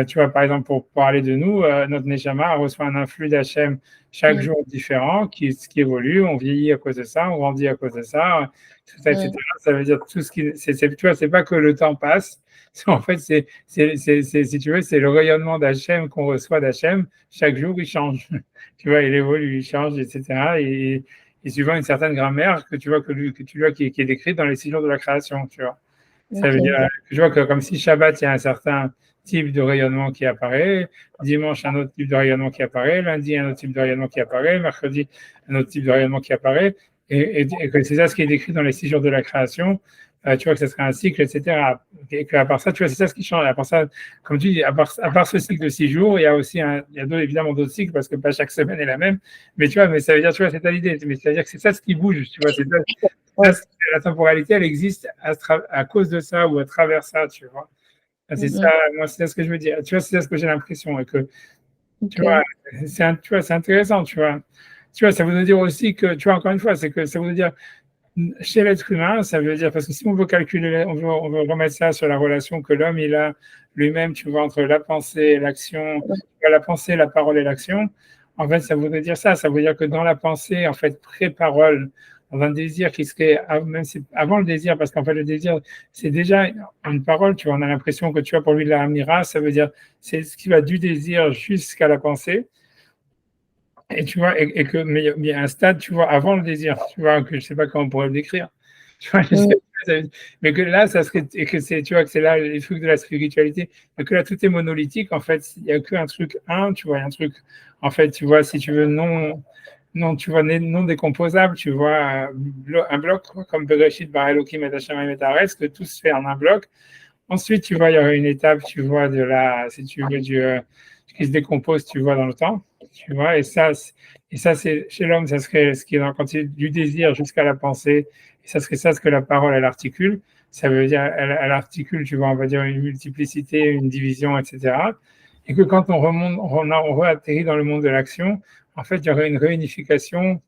Tu vois, par exemple, pour parler de nous, notre Neshama reçoit un influx d'Hachem chaque Mhm. jour différent, qui évolue, on vieillit à cause de ça, on grandit à cause de ça, tout ça, Mhm. etc. Ça veut dire tout ce qui, tu vois, c'est pas que le temps passe, en fait, si tu veux, c'est le rayonnement d'Hachem qu'on reçoit d'Hachem. Chaque jour, il change. Tu vois, il évolue, il change, etc. Et suivant une certaine grammaire que tu vois, que tu vois qui est décrite dans les 6 jours de la création, tu vois. Ça veut dire, OK. je vois que comme si Shabbat, il y a un certain type de rayonnement qui apparaît, dimanche, un autre type de rayonnement qui apparaît, lundi, un autre type de rayonnement qui apparaît, mercredi, un autre type de rayonnement qui apparaît, et que c'est ça ce qui est décrit dans les 6 jours de la création, tu vois que ce serait un cycle, etc. Et qu'à part ça, tu vois, c'est ça ce qui change. À part ça, comme tu dis, à part ce cycle de 6 jours, il y a aussi il y a évidemment d'autres cycles parce que pas chaque semaine est la même. Mais tu vois, mais ça veut dire, tu vois, c'est ça l'idée. Mais ça veut dire que c'est ça ce qui bouge, tu vois, c'est ça, Ouais. la temporalité, elle existe à cause de ça ou à travers ça, tu vois. C'est ça, Mmh. moi, c'est ça ce que je veux dire. Tu vois, c'est ça ce que j'ai l'impression. Et que, tu vois, OK. tu vois, c'est intéressant, tu vois. Tu vois, ça veut dire aussi que, tu vois, encore une fois, c'est que ça veut dire chez l'être humain, ça veut dire, parce que si on veut calculer, on veut remettre ça sur la relation que l'homme, il a lui-même, tu vois, entre la pensée et l'action, Ouais. la pensée, la parole et l'action, en fait, ça voudrait dire ça veut dire que dans la pensée, en fait, pré-parole, dans un désir qui serait, même si, avant le désir, parce qu'en fait, le désir, c'est déjà une parole, tu vois, on a l'impression que, tu vois, pour lui, la amira, ça veut dire, c'est ce qui va du désir jusqu'à la pensée, et tu vois, mais il y a un stade, tu vois, avant le désir, tu vois, que je sais pas comment on pourrait le décrire. Tu vois, je sais Mmh. pas, mais que là, ça serait, et que c'est, tu vois, que c'est là les trucs de la spiritualité, et que là, tout est monolithique, en fait, il y a qu'un truc, tu vois, un truc, en fait, tu vois, si tu veux, non, tu vois, non décomposable, tu vois, un bloc, quoi, comme Bereshit, Bara Elohim et Hashem et Haaretz, que tout se fait en un bloc. Ensuite, tu vois, il y aurait une étape, tu vois, si tu veux, qui se décompose, tu vois, dans le temps, tu vois, et ça, c'est, chez l'homme, ça serait ce qui est dans quand il du désir jusqu'à la pensée, et ça serait ça ce que la parole, elle articule. Ça veut dire, elle articule, tu vois, on va dire une multiplicité, une division, etc. Et que quand on remonte, on réatterrit dans le monde de l'action, en fait, il y aurait une réunification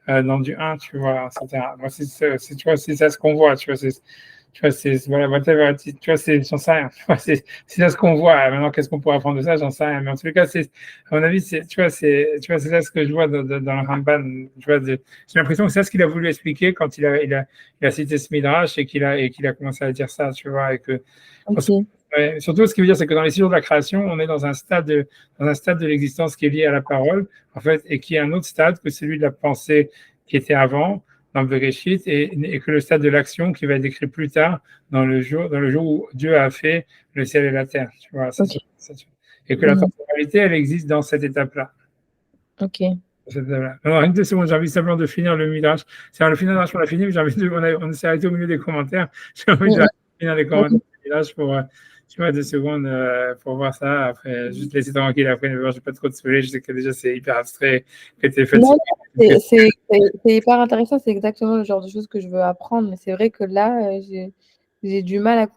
dans du un, tu vois, etc. Moi, tu vois, c'est ça ce qu'on voit, tu vois, tu vois, voilà, whatever, tu vois, j'en sais rien. Tu vois, c'est ça ce qu'on voit. Maintenant, qu'est-ce qu'on pourrait apprendre de ça, j'en sais rien. Mais en tout cas, à mon avis, tu vois, c'est ça ce que je vois dans le Ramban. Tu vois, j'ai l'impression que c'est ça ce qu'il a voulu expliquer quand il a cité ce Midrash et qu'il a commencé à dire ça, tu vois, et que, OK. ouais, surtout, ce qui veut dire, c'est que dans les 6 jours de la création, on est dans un stade de l'existence qui est lié à la parole, en fait, et qui est un autre stade que celui de la pensée qui était avant, dans le Bereshit, et que le stade de l'action qui va être décrit plus tard, dans le jour où Dieu a fait le ciel et la terre, tu vois, OK. et que la Mmh. temporalité, elle existe dans cette étape-là. OK. Alors, une de secondes, j'ai envie simplement de finir le Midrash. C'est le Midrash, on l'a fini, mais j'ai envie on s'est arrêté au milieu des commentaires. J'ai envie de Mmh finir les mh. commentaires du Midrash pour, tu vois, 2 secondes pour voir ça. Après, juste laisser tranquille. Après, je ne vais pas trop te spoiler. Je sais que déjà, c'est hyper abstrait, que tu es Non, fatigué. non, c'est hyper intéressant, c'est exactement le genre de choses que je veux apprendre, mais c'est vrai que là, j'ai du mal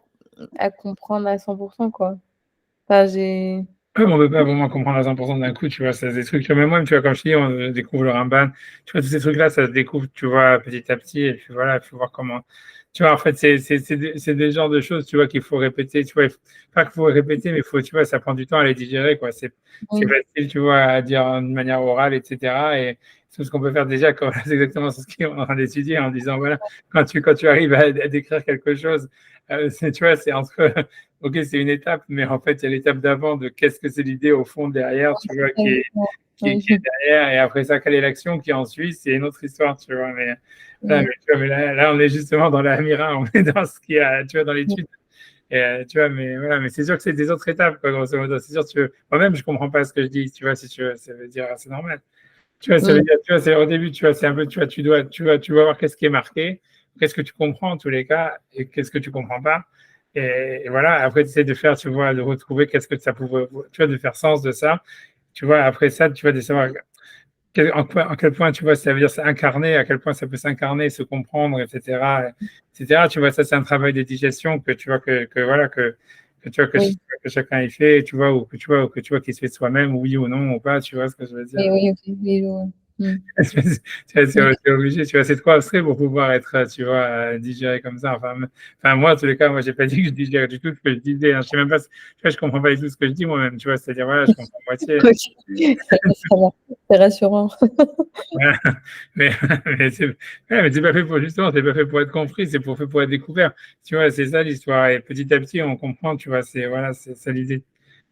à comprendre à 100 quoi. Enfin, j'ai Ouais, mais on ne peut pas vraiment comprendre à 100% d'un coup, tu vois. C'est des trucs, tu vois, même moi, tu vois, comme je dis, on découvre le Ramban. Tu vois, tous ces trucs-là, ça se découvre, tu vois, petit à petit. Et puis voilà, il faut voir comment. Tu vois, en fait, c'est des genres de choses, tu vois, qu'il faut répéter. Tu vois, pas qu'il faut répéter, mais faut, tu vois, ça prend du temps à les digérer, quoi. C'est oui, facile, tu vois, à dire d'une manière orale, etc. Et tout ce qu'on peut faire déjà, c'est exactement ce qu'on est en train d'étudier en disant, voilà, quand tu arrives à décrire quelque chose, tu vois, c'est entre ok, c'est une étape, mais en fait, il y a l'étape d'avant de qu'est-ce que c'est l'idée au fond derrière, tu vois, qui est, exactement. qui, Oui. qui est derrière, et après ça, quelle est l'action qui en suit, c'est une autre histoire, tu vois. Mais, voilà, Mmh. tu vois, mais là, on est justement dans la mira, on est dans ce qui a, tu vois, dans Mmh. l'étude. Et, tu vois, mais voilà, mais c'est sûr que c'est des autres étapes, quoi, grosso modo. C'est sûr, moi-même, je comprends pas ce que je dis, tu vois, si tu veux, ça veut dire, c'est normal. Tu vois, ça veut Mmh. dire, tu vois, c'est au début, tu vois, c'est un peu, tu vois, tu vas voir qu'est-ce qui est marqué, qu'est-ce que tu comprends en tous les cas, et qu'est-ce que tu comprends pas. Et voilà, après, tu essaies de faire, tu vois, de retrouver qu'est-ce que ça pouvait, tu vois, de faire sens de ça. Tu vois, après ça, tu vois, de savoir en quel point, tu vois, ça veut dire s'incarner, à quel point ça peut s'incarner, se comprendre, etc., etc. Tu vois, ça, c'est un travail de digestion que tu vois, voilà, que tu vois, Oui, que chacun y fait, tu vois, ou que tu vois qu'il se fait de soi-même, oui ou non, ou pas, tu vois ce que je veux dire. oui, oui, OK, oui, je vois. Mmh. Mmh. C'est obligé, tu vois, c'est trop abstrait pour pouvoir être, tu vois, digéré comme ça. Enfin, moi, en tous les cas, moi, j'ai pas dit que je digérais du tout ce que je disais, hein. Je sais même pas, tu vois, je comprends pas du tout ce que je dis moi-même, tu vois, c'est-à-dire, voilà, je comprends moitié. OK, ça va, c'est rassurant. Voilà. Mais, mais c'est pas fait pour, justement, c'est pas fait pour être compris, fait pour être découvert. Tu vois, c'est ça l'histoire. Et petit à petit, on comprend, tu vois, voilà, c'est ça l'idée.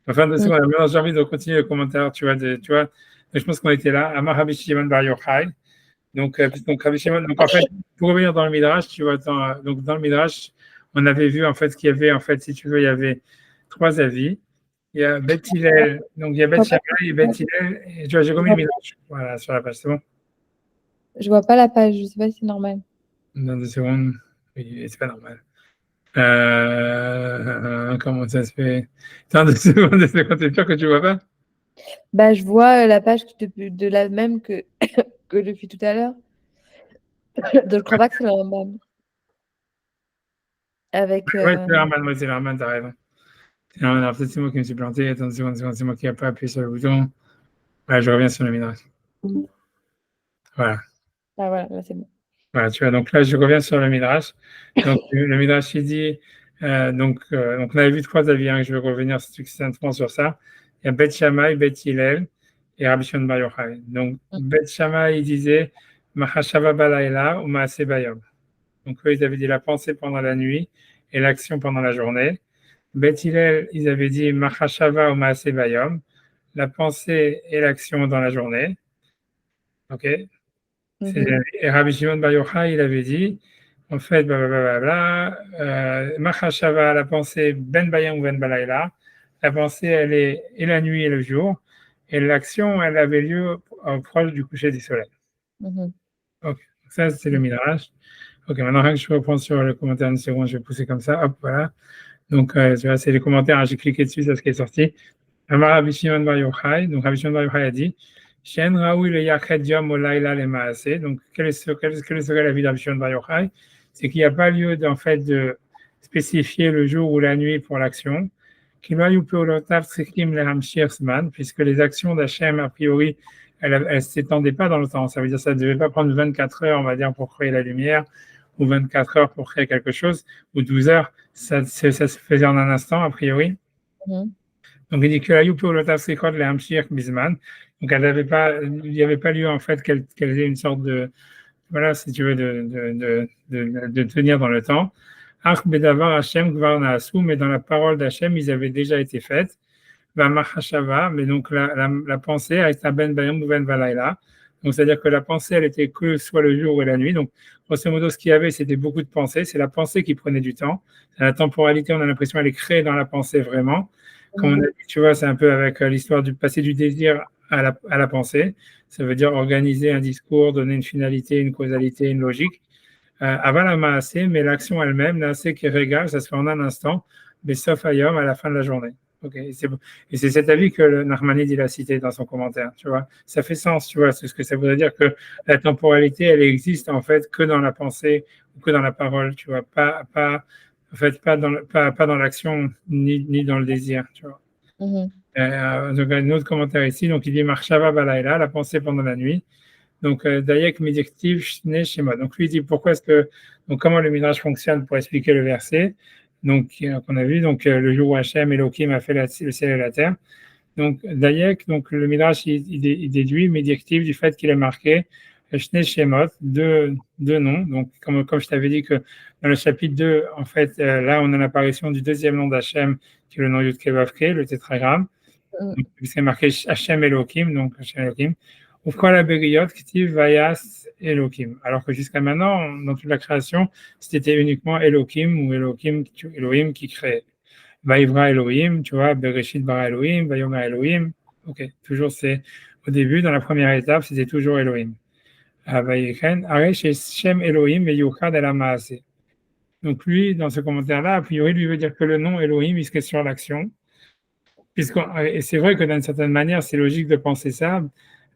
Enfin, de Mmh. secondes, maintenant, j'ai envie de continuer le commentaire, tu vois, je pense qu'on était là. Amar Rabbi Shimon Bar Yochai. Donc Rabbi Shimon, donc en fait, pour revenir dans le Midrash, tu vois, donc dans le Midrash, on avait vu en fait qu'il y avait, en fait, si tu veux, il y avait trois avis. Il y a Beth Hillel, donc il y a Je Beth vois pas, Shammai et Beth Hillel, et tu vois, j'ai je commis le vois mélange. Voilà, sur la page, c'est bon. je vois pas la page, je sais pas si c'est normal. Dans 2 secondes, oui, c'est pas normal. Comment ça se fait? Attends, 2 secondes, t'es sûr que tu vois pas? Bah, je vois la page de la même que, que depuis tout à l'heure. Donc, je crois pas que c'est la même. Avec. Ouais, c'est normal, moi, c'est normal, t'as raison. C'est normal, alors peut-être c'est moi qui me suis planté. Attends 2 secondes, c'est moi qui n'ai pas appuyé sur le bouton. Voilà, je reviens sur le Midrash. Voilà. Ah, voilà, là, c'est bon. Voilà, tu vois, donc là, je reviens sur le Midrash. Donc, le Midrash, il dit, donc on avait vu trois avis, hein, je vais revenir succinctement sur ça. Il y a Beth Shammai, Beth Hillel et Rabbi Shimon Bar Yochai. Donc, Beth Shammai, il disait, Mahashava balayla ou Maase bayom. Donc, eux, ils avaient dit la pensée pendant la nuit et l'action pendant la journée. Beth Hillel, ils avaient dit Mahashava ou Maase bayom, la pensée et l'action dans la journée. OK? Mhm, Et Rabbi Shimon Bar Yochai, il avait dit, en fait, blablabla, Machashava, la pensée ben bayam ou ben balayla, la pensée, elle est et la nuit et le jour, et l'action, elle avait lieu proche du coucher du soleil. mhm, Ok, ça c'est le Midrash. Ok, maintenant rien que je reprends sur le commentaire une seconde, je vais pousser comme ça, hop, voilà. Donc, tu vois, c'est les commentaires, hein, j'ai cliqué dessus, c'est ce qui est sorti. Amar Rabbi Shimon Bar Yochai, donc Rabbi Shimon Bar Yochai a dit, Shen Raoui le Yached Yom o Laila le Maaseh. Donc, quelle serait la vie de Rabbi Shimon Bar Yochai? C'est qu'il n'y a pas lieu en fait de spécifier le jour ou la nuit pour l'action. Qu'il y a eu peolotav tzrikim lehamshir zman, puisque les actions d'Hachem, a priori, elles ne s'étendaient pas dans le temps. Ça veut dire que ça ne devait pas prendre 24 heures, on va dire, pour créer la lumière, ou 24 heures pour créer quelque chose, ou 12 heures. Ça se faisait en un instant, a priori. mhm, Donc, il dit que la Yupo Sekot le Hamshir Bisman. Donc, il n'y avait pas lieu, en fait, qu'elle ait une sorte de, voilà, si tu veux, de tenir dans le temps. Ach Bedavar Hashem Gvar Naasu, mais dans la parole d'Hachem, ils avaient déjà été faites. Va Mahashava, mais donc la pensée, avec Ben Bayam ou Ben Valaila. Donc, c'est-à-dire que la pensée, elle était que soit le jour ou la nuit. Donc, grosso modo, ce qu'il y avait, c'était beaucoup de pensées. C'est la pensée qui prenait du temps. La temporalité, on a l'impression, elle est créée dans la pensée vraiment. Comme on a mhm, dit, tu vois, c'est un peu avec l'histoire du passer du désir à la pensée. Ça veut dire organiser un discours, donner une finalité, une causalité, une logique. Avant la maasé, mais l'action elle-même, l'assé qui régale, ça se fait en un instant, mais sauf ailleurs à la fin de la journée. Okay. Et c'est cet avis que le Narmanide il a cité dans son commentaire. Tu vois, ça fait sens. Tu vois, c'est ce que ça voudrait dire que la temporalité, elle existe en fait que dans la pensée ou que dans la parole. Tu vois, en fait, pas dans l'action ni dans le désir. Tu vois. mhm, Donc un autre commentaire ici. Donc il dit Marshava Balaïla, la pensée pendant la nuit. Donc, Dayek médiactive Shne Shema. Donc, lui il dit pourquoi est-ce que, donc, comment le Midrash fonctionne pour expliquer le verset. Donc, qu'on a vu, donc, le jour où Hachem Elohim a fait le ciel et la terre. Donc, Dayek, donc, le Midrash, il déduit médiactive du fait qu'il est marqué Shne Shemot, deux noms. Donc, comme je t'avais dit que dans le chapitre 2, en fait, là, on a l'apparition du deuxième nom d'Hachem, qui est le nom Yud Kevavke, le tétragramme. mhm, Donc, c'est marqué Hachem Elohim, donc Hachem Elohim. Pourquoi la Beriot qui Vayas Elohim? Alors que jusqu'à maintenant, dans toute la création, c'était uniquement Elohim ou Elohim qui créait. Vaivra Elohim, tu vois, Bereshit bara Elohim, Vayoma Elohim. Ok, toujours c'est au début, dans la première étape, c'était toujours Elohim. Vayechen, Aresh Shem Elohim et Yuchad el Maase. Donc lui, dans ce commentaire-là, a priori, lui veut dire que le nom Elohim, il serait sur l'action. Et c'est vrai que d'une certaine manière, c'est logique de penser ça,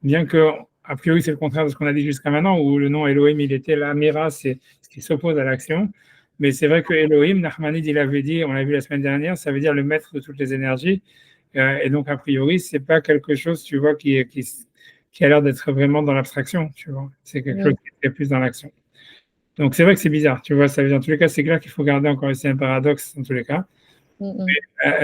bien que, a priori, c'est le contraire de ce qu'on a dit jusqu'à maintenant, où le nom Elohim, il était l'Amira, c'est ce qui s'oppose à l'action. Mais c'est vrai que Elohim, Nachmanide, il avait dit, on l'a vu la semaine dernière, ça veut dire le maître de toutes les énergies. Et donc, a priori, c'est pas quelque chose, tu vois, qui a l'air d'être vraiment dans l'abstraction, tu vois. C'est quelque chose mhm, qui est plus dans l'action. Donc, c'est vrai que c'est bizarre, tu vois. Ça veut dire, en tous les cas, c'est clair qu'il faut garder encore ici un paradoxe, en tous les cas. mhm,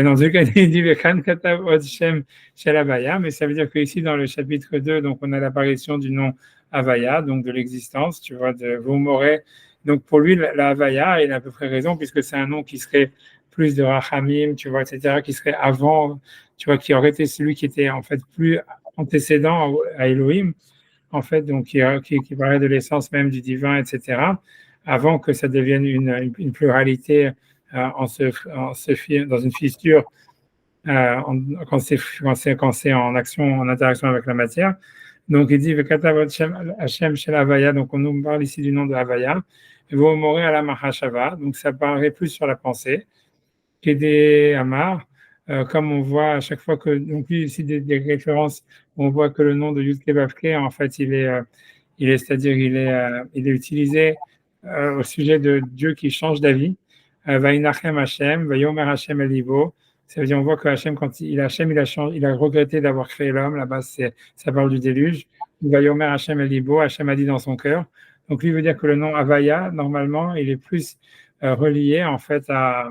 Dans ce cas, il dit Vechan Katav Od Shem Shel Havaya, mais ça veut dire qu'ici, dans le chapitre 2, donc, on a l'apparition du nom Havaya, donc de l'existence, tu vois, de Vomoré. Donc, pour lui, la Havaya, il a à peu près raison, puisque c'est un nom qui serait plus de Rachamim, tu vois, etc., qui serait avant, tu vois, qui aurait été celui qui était, en fait, plus antécédent à Elohim, en fait, donc, qui parlait de l'essence même du divin, etc. avant que ça devienne une pluralité dans une fissure quand c'est en action, en interaction avec la matière. Donc il dit Vekatav Hashem Shel Havaya, donc on nous parle ici du nom de Havaya. Vous mourrez à la Mahashava, donc ça parlerait plus sur la pensée. Kédé Amar, comme on voit à chaque fois que, donc ici des références, on voit que le nom de Yud Kevavke, en fait, c'est-à-dire il est utilisé au sujet de Dieu qui change d'avis. Vainachem Hashem, Vayomer Hashem Elivo. Ça veut dire, on voit que Hashem, quand il a changé, il a regretté d'avoir créé l'homme. Là-bas, ça parle du déluge. Vayomer Hashem Elivo, Hashem a dit dans son cœur. Donc, lui veut dire que le nom Havaya, normalement, il est plus relié, en fait, à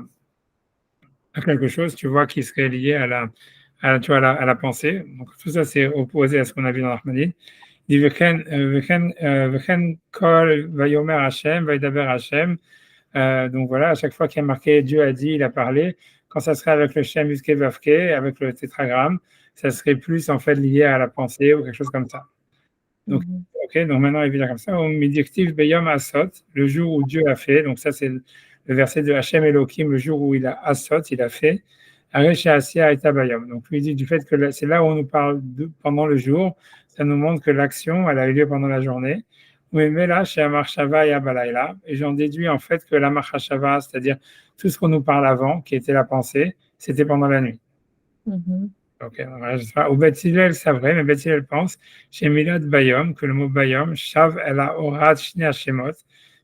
quelque chose, tu vois, qui serait lié à la pensée. Donc, tout ça, c'est opposé à ce qu'on a vu dans l'Achmanide. Il dit Veken kol vayomer Hashem, vaidaber Hashem. Donc voilà, à chaque fois qu'il y a marqué Dieu a dit, il a parlé. Quand ça serait avec le Shem Yuske Vavke, avec le tétragramme, ça serait plus en fait lié à la pensée ou quelque chose comme ça. Donc, ok, donc maintenant il veut dire comme ça. Midiktiv beyom asot, le jour où Dieu a fait. Donc ça c'est le verset de Hashem Elohim, le jour où il a asot, il a fait. Asia et Tabayom. Donc lui dit du fait que c'est là où on nous parle pendant le jour, ça nous montre que l'action elle a eu lieu pendant la journée. Mais là, chez Amarshava et Abalaïla, et j'en déduis en fait que la Marshava, c'est-à-dire tout ce qu'on nous parle avant, qui était la pensée, c'était pendant la nuit. Ok, alors je sais pas. Ou Beth Hillel, c'est vrai, mais Beth Hillel pense chez Milad Bayom que le mot Bayom, Shav el Orat Shni Hashemot,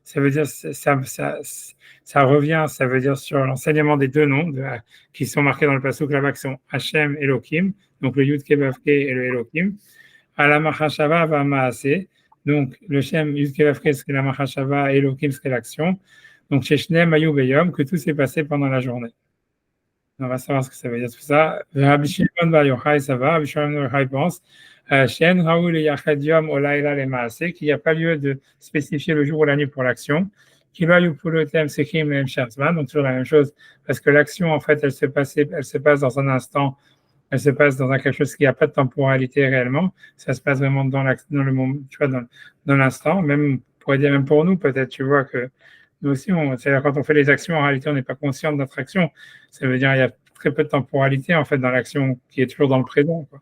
ça veut dire ça revient, ça veut dire sur l'enseignement des deux noms qui sont marqués dans le pasuk là-bas, qui sont Hashem et Elohim, donc le Yud Kevavke et le Elohim, à la Machashava va Maaseh. Donc, le Shem Yud Kevavke serait la Mahashava et Elohim serait l'action. Donc, chez Shneem Ayu Beyom, que tout s'est passé pendant la journée. On va savoir ce que ça veut dire tout ça. Rabbi Shimon Bar Yochai, ça va. Rabbi Shimon Bar Yochai pense Shen Raoul et Yachad Yom Olayla le Maaseh, qu'il n'y a pas lieu de spécifier le jour ou la nuit pour l'action. Qu'il va y pour le thème Sechim Lem Sherzman, donc toujours la même chose, parce que l'action, en fait, elle se passe dans un instant. Elle se passe dans quelque chose qui n'a pas de temporalité réellement. Ça se passe vraiment dans le moment, tu vois, dans l'instant. Même, on pourrait dire même pour nous, peut-être, tu vois, que nous aussi, quand on fait les actions, en réalité, on n'est pas conscient de notre action. Ça veut dire qu'il y a très peu de temporalité, en fait, dans l'action qui est toujours dans le présent, quoi.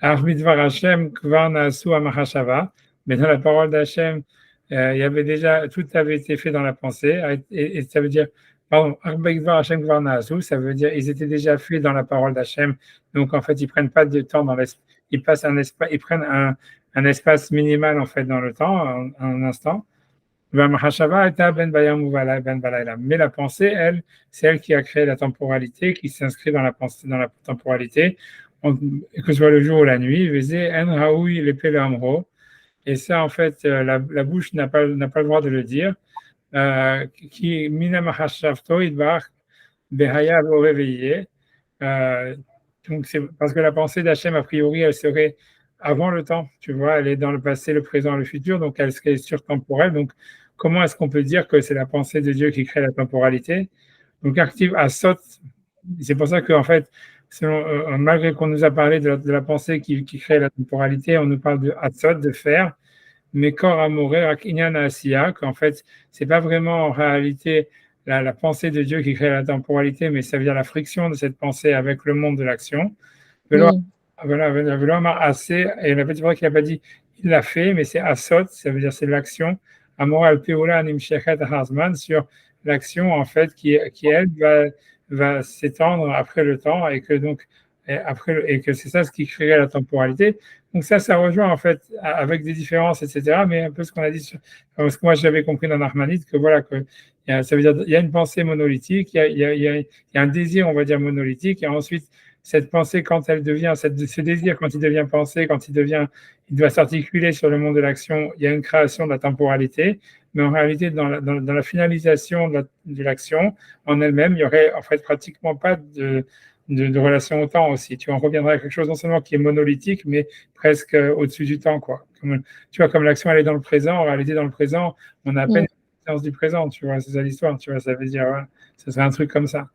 Alors, Midvar Hashem, Kvar Naasu Amachashava, mais dans la parole d'Hachem, il y avait déjà, tout avait été fait dans la pensée, et ça veut dire, pardon, Hashem Kvar Naasu, ça veut dire, ils étaient déjà faits dans la parole d'Hachem, donc en fait, ils prennent pas de temps ils passent ils prennent un espace minimal, en fait, dans le temps, un instant. Mais la pensée, elle, c'est elle qui a créé la temporalité, qui s'inscrit dans la pensée, dans la temporalité, que ce soit le jour ou la nuit. Et ça, en fait, la bouche n'a pas le droit de le dire. Qui donc c'est parce que la pensée d'Hachem, a priori, elle serait avant le temps, tu vois, elle est dans le passé, le présent, le futur, donc elle serait surtemporelle. Donc, comment est-ce qu'on peut dire que c'est la pensée de Dieu qui crée la temporalité? Donc, active Asot, c'est pour ça qu'en fait, malgré qu'on nous a parlé de la pensée qui crée la temporalité, on nous parle de Asot, de faire, mais corps amoureux, Inyan Asiya, qu'en fait, c'est pas vraiment en réalité la pensée de Dieu qui crée la temporalité, mais ça veut dire la friction de cette pensée avec le monde de l'action. Voilà, assez, et en fait, c'est vrai qu'il n'a pas dit il l'a fait, mais c'est asot, ça veut dire c'est l'action. Amoral peola nimshechet harzman, sur l'action en fait qui elle va s'étendre après le temps et que donc et que c'est ça ce qui créerait la temporalité. Donc ça rejoint en fait avec des différences, etc. Mais un peu ce qu'on a dit, parce que moi j'avais compris dans Nachmanide que voilà que ça veut dire il y a une pensée monolithique, il y a un désir on va dire monolithique, et ensuite cette pensée quand elle devient, ce désir quand il devient pensée, il doit s'articuler sur le monde de l'action, il y a une création de la temporalité, mais en réalité dans la finalisation de l'action en elle-même, il y aurait en fait pratiquement pas de relation au temps aussi. Tu en reviendrais à quelque chose non seulement qui est monolithique, mais presque au-dessus du temps, quoi. Tu vois, comme l'action elle est dans le présent, en réalité dans le présent, on a à peine une conscience du présent, tu vois, c'est ça l'histoire, tu vois, ça veut dire, ouais, ça serait un truc comme ça.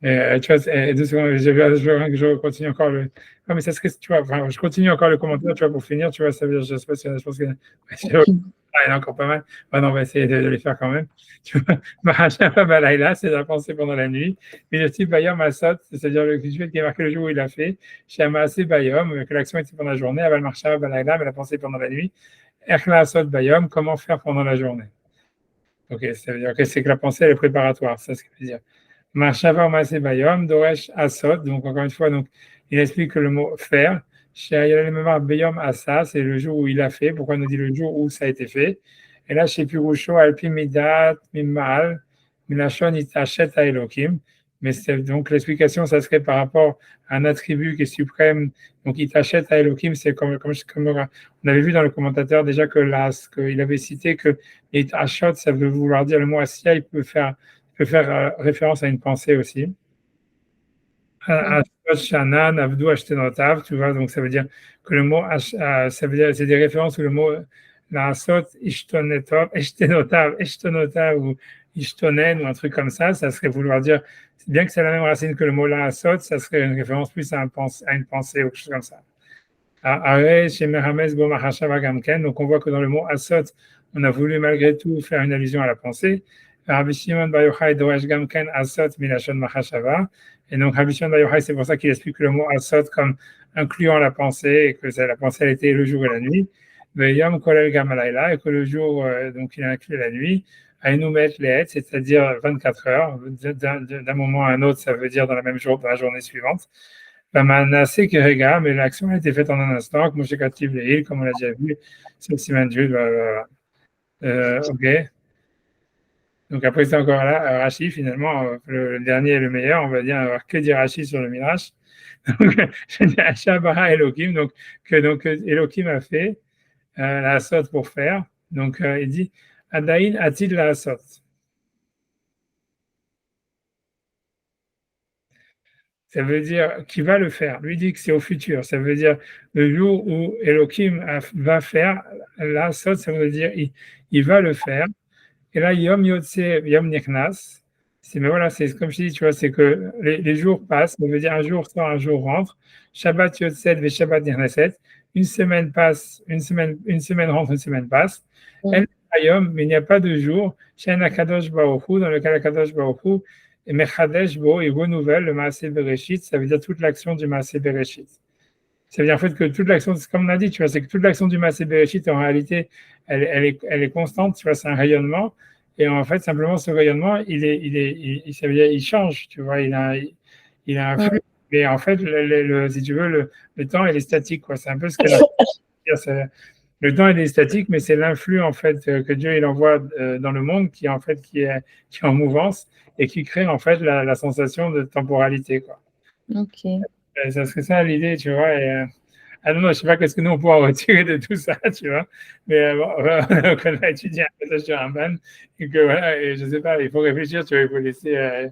Tu vois, 2 secondes, je continue encore le. Non, mais ça serait, tu vois, enfin, je continue encore le commentaire, tu vois, pour finir, tu vois, ça veut dire, je sais pas si, je pense que. Ah, il y en a encore pas mal. Ouais, non, on va essayer de les faire quand même. Tu vois, Mahashava Balayla, c'est la pensée pendant la nuit. Mais le type Bayom Asot, c'est-à-dire le rituel qui est marqué le jour où il a fait. Shama Asé Bayom, que l'action était pendant la journée. Aval Marshava Balayla, mais la pensée pendant la nuit. Echla Asot Bayom, comment faire pendant la journée. Ok, ça veut dire que c'est que la pensée elle est préparatoire, ça ce que veut dire. Machava Masé Bayom, Doresh Asot, donc encore une fois, donc, il explique que le mot faire, chez Bayom Asa, c'est le jour où il a fait, pourquoi on nous dit le jour où ça a été fait. Et là, chez Pirusho, Alpi Midat, Mimal, Milachon Itachet à Elohim. Mais donc l'explication, ça serait par rapport à un attribut qui est suprême, donc Itachet à Elohim, c'est comme on avait vu dans le commentateur déjà qu'il avait cité que Itachet, ça veut vouloir dire le mot Assia, il peut faire référence à une pensée aussi. Shana, Navdu, Ashtenotav, tu vois, donc ça veut dire que le mot, ça veut dire, c'est des références où le mot Naasot, Ishtenotav, ou Ishtonen, ou un truc comme ça serait vouloir dire, bien que c'est la même racine que le mot Naasot, ça serait une référence plus à une pensée ou quelque chose comme ça. Donc on voit que dans le mot Asot, on a voulu malgré tout faire une allusion à la pensée. Rabbi Shimon Bar Yochai doresh gamken Asot milashon machashava. Et donc Rabbi Shimon Bar Yochai, c'est pour ça qu'il explique le mot Asot comme incluant la pensée et que la pensée elle était le jour et la nuit. Yom kolel gamalayla, et que le jour donc il inclut la nuit. Aïnoumet lehet, c'est-à-dire 24 heures, d'un moment à un autre, ça veut dire dans la même jour, dans la journée suivante. Manasé Kerega, mais l'action a été faite en un instant, comme Moshe Kativ Leil, comme on l'a déjà vu, c'est le Siman Jude, ok. Donc après, c'est encore là, Rashi, finalement, le dernier est le meilleur, on va dire, que dire Rashi sur le Midrash. Donc, Shabara Elohim, donc que Elohim a fait la sorte pour faire. Donc, il dit, Adaïn a-t-il la sorte? Ça veut dire qui va le faire. Lui dit que c'est au futur. Ça veut dire le jour où Elohim va faire la sorte, ça veut dire il va le faire. Et là, Yom Yotse, Yom Nichnas, mais voilà, c'est comme je dis, tu vois, c'est que les jours passent, ça veut dire un jour sort, un jour rentre. Shabbat Yotse, ve Shabbat Nichnaset. Une semaine passe, une semaine rentre, une semaine passe. El Yom, mais il n'y a pas de jour. Shen Akadosh Baruch Hu, dans lequel Akadosh Baruch Hu, et Mechadesh Bo, il renouvelle le Maaseh Bereshit, ça veut dire toute l'action du Maaseh Bereshit. Ça veut dire en fait que toute l'action, comme on a dit, tu vois, c'est que toute l'action du Maaseh Bereshit, en réalité, elle est constante, tu vois, c'est un rayonnement. Et en fait, simplement, ce rayonnement, ça veut dire, il change, tu vois, il a un flux. Mais en fait, si tu veux, le temps, il est statique, quoi. C'est un peu ce qu'elle a dire. Le temps, il est statique, mais c'est l'influx, en fait, que Dieu, il envoie dans le monde qui est en mouvance et qui crée, en fait, la sensation de temporalité, quoi. Ok. Ça serait ça l'idée, tu vois. Ah non, je ne sais pas qu'est-ce que nous on pourra retirer de tout ça, tu vois. Mais bon, on a étudié un passage sur un ban, et que voilà, et je ne sais pas, il faut réfléchir, tu vois, il faut laisser,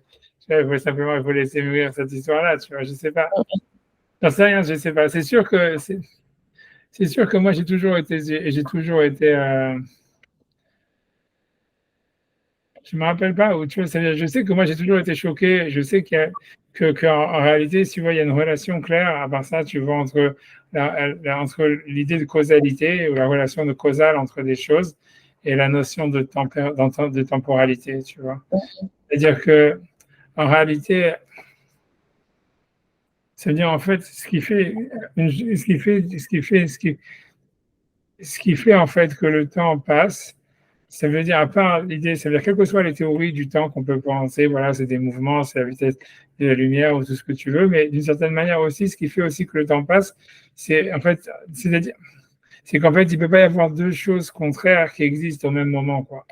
tu vois, il faut laisser mûrir cette histoire-là, tu vois, je ne sais pas. J'en sais rien, je ne sais pas. C'est sûr que moi j'ai toujours été je me rappelle pas, ou tu vois, je sais que moi j'ai toujours été choqué, je sais qu'en réalité, si tu vois, il y a une relation claire, à part ça, tu vois, entre l'idée de causalité, ou la relation de causale entre des choses, et la notion de temporalité, tu vois. C'est-à-dire que, en réalité, c'est-à-dire en fait, ce qui fait en fait que le temps passe, ça veut dire, à part l'idée, ça veut dire, quelles que soient les théories du temps qu'on peut penser, voilà, c'est des mouvements, c'est la vitesse de la lumière ou tout ce que tu veux, mais d'une certaine manière aussi, ce qui fait aussi que le temps passe, c'est en fait, c'est qu'en fait, il ne peut pas y avoir deux choses contraires qui existent au même moment, quoi.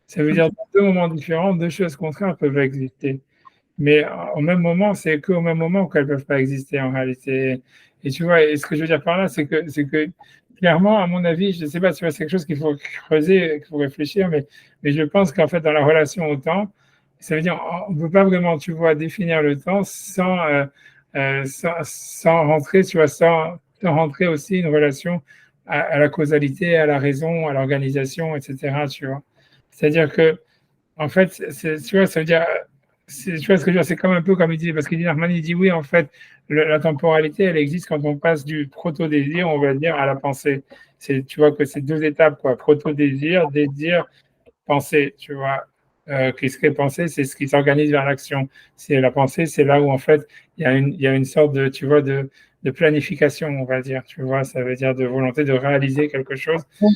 Ça veut dire, dans deux moments différents, deux choses contraires peuvent exister. Mais au même moment, c'est qu'au même moment qu'elles ne peuvent pas exister en réalité. Et tu vois, et ce que je veux dire par là, c'est que clairement, à mon avis, je ne sais pas, tu vois, c'est quelque chose qu'il faut creuser, qu'il faut réfléchir, mais je pense qu'en fait, dans la relation au temps, ça veut dire on ne peut pas vraiment, tu vois, définir le temps sans rentrer, tu vois, sans rentrer aussi une relation à la causalité, à la raison, à l'organisation, etc., tu vois. C'est-à-dire que, en fait, tu vois, ça veut dire tu vois ce que je veux dire, c'est comme un peu comme il dit, parce qu'il dit, Nachman, il dit oui, en fait, la temporalité, elle existe quand on passe du proto-désir, on va dire, à la pensée. Tu vois que c'est deux étapes, quoi. Proto-désir, désir, pensée, tu vois. Qu'est-ce que penser, c'est ce qui s'organise vers l'action. C'est la pensée, c'est là où en fait il y a une sorte de, tu vois, de planification, on va dire. Tu vois, ça veut dire de volonté de réaliser quelque chose. Et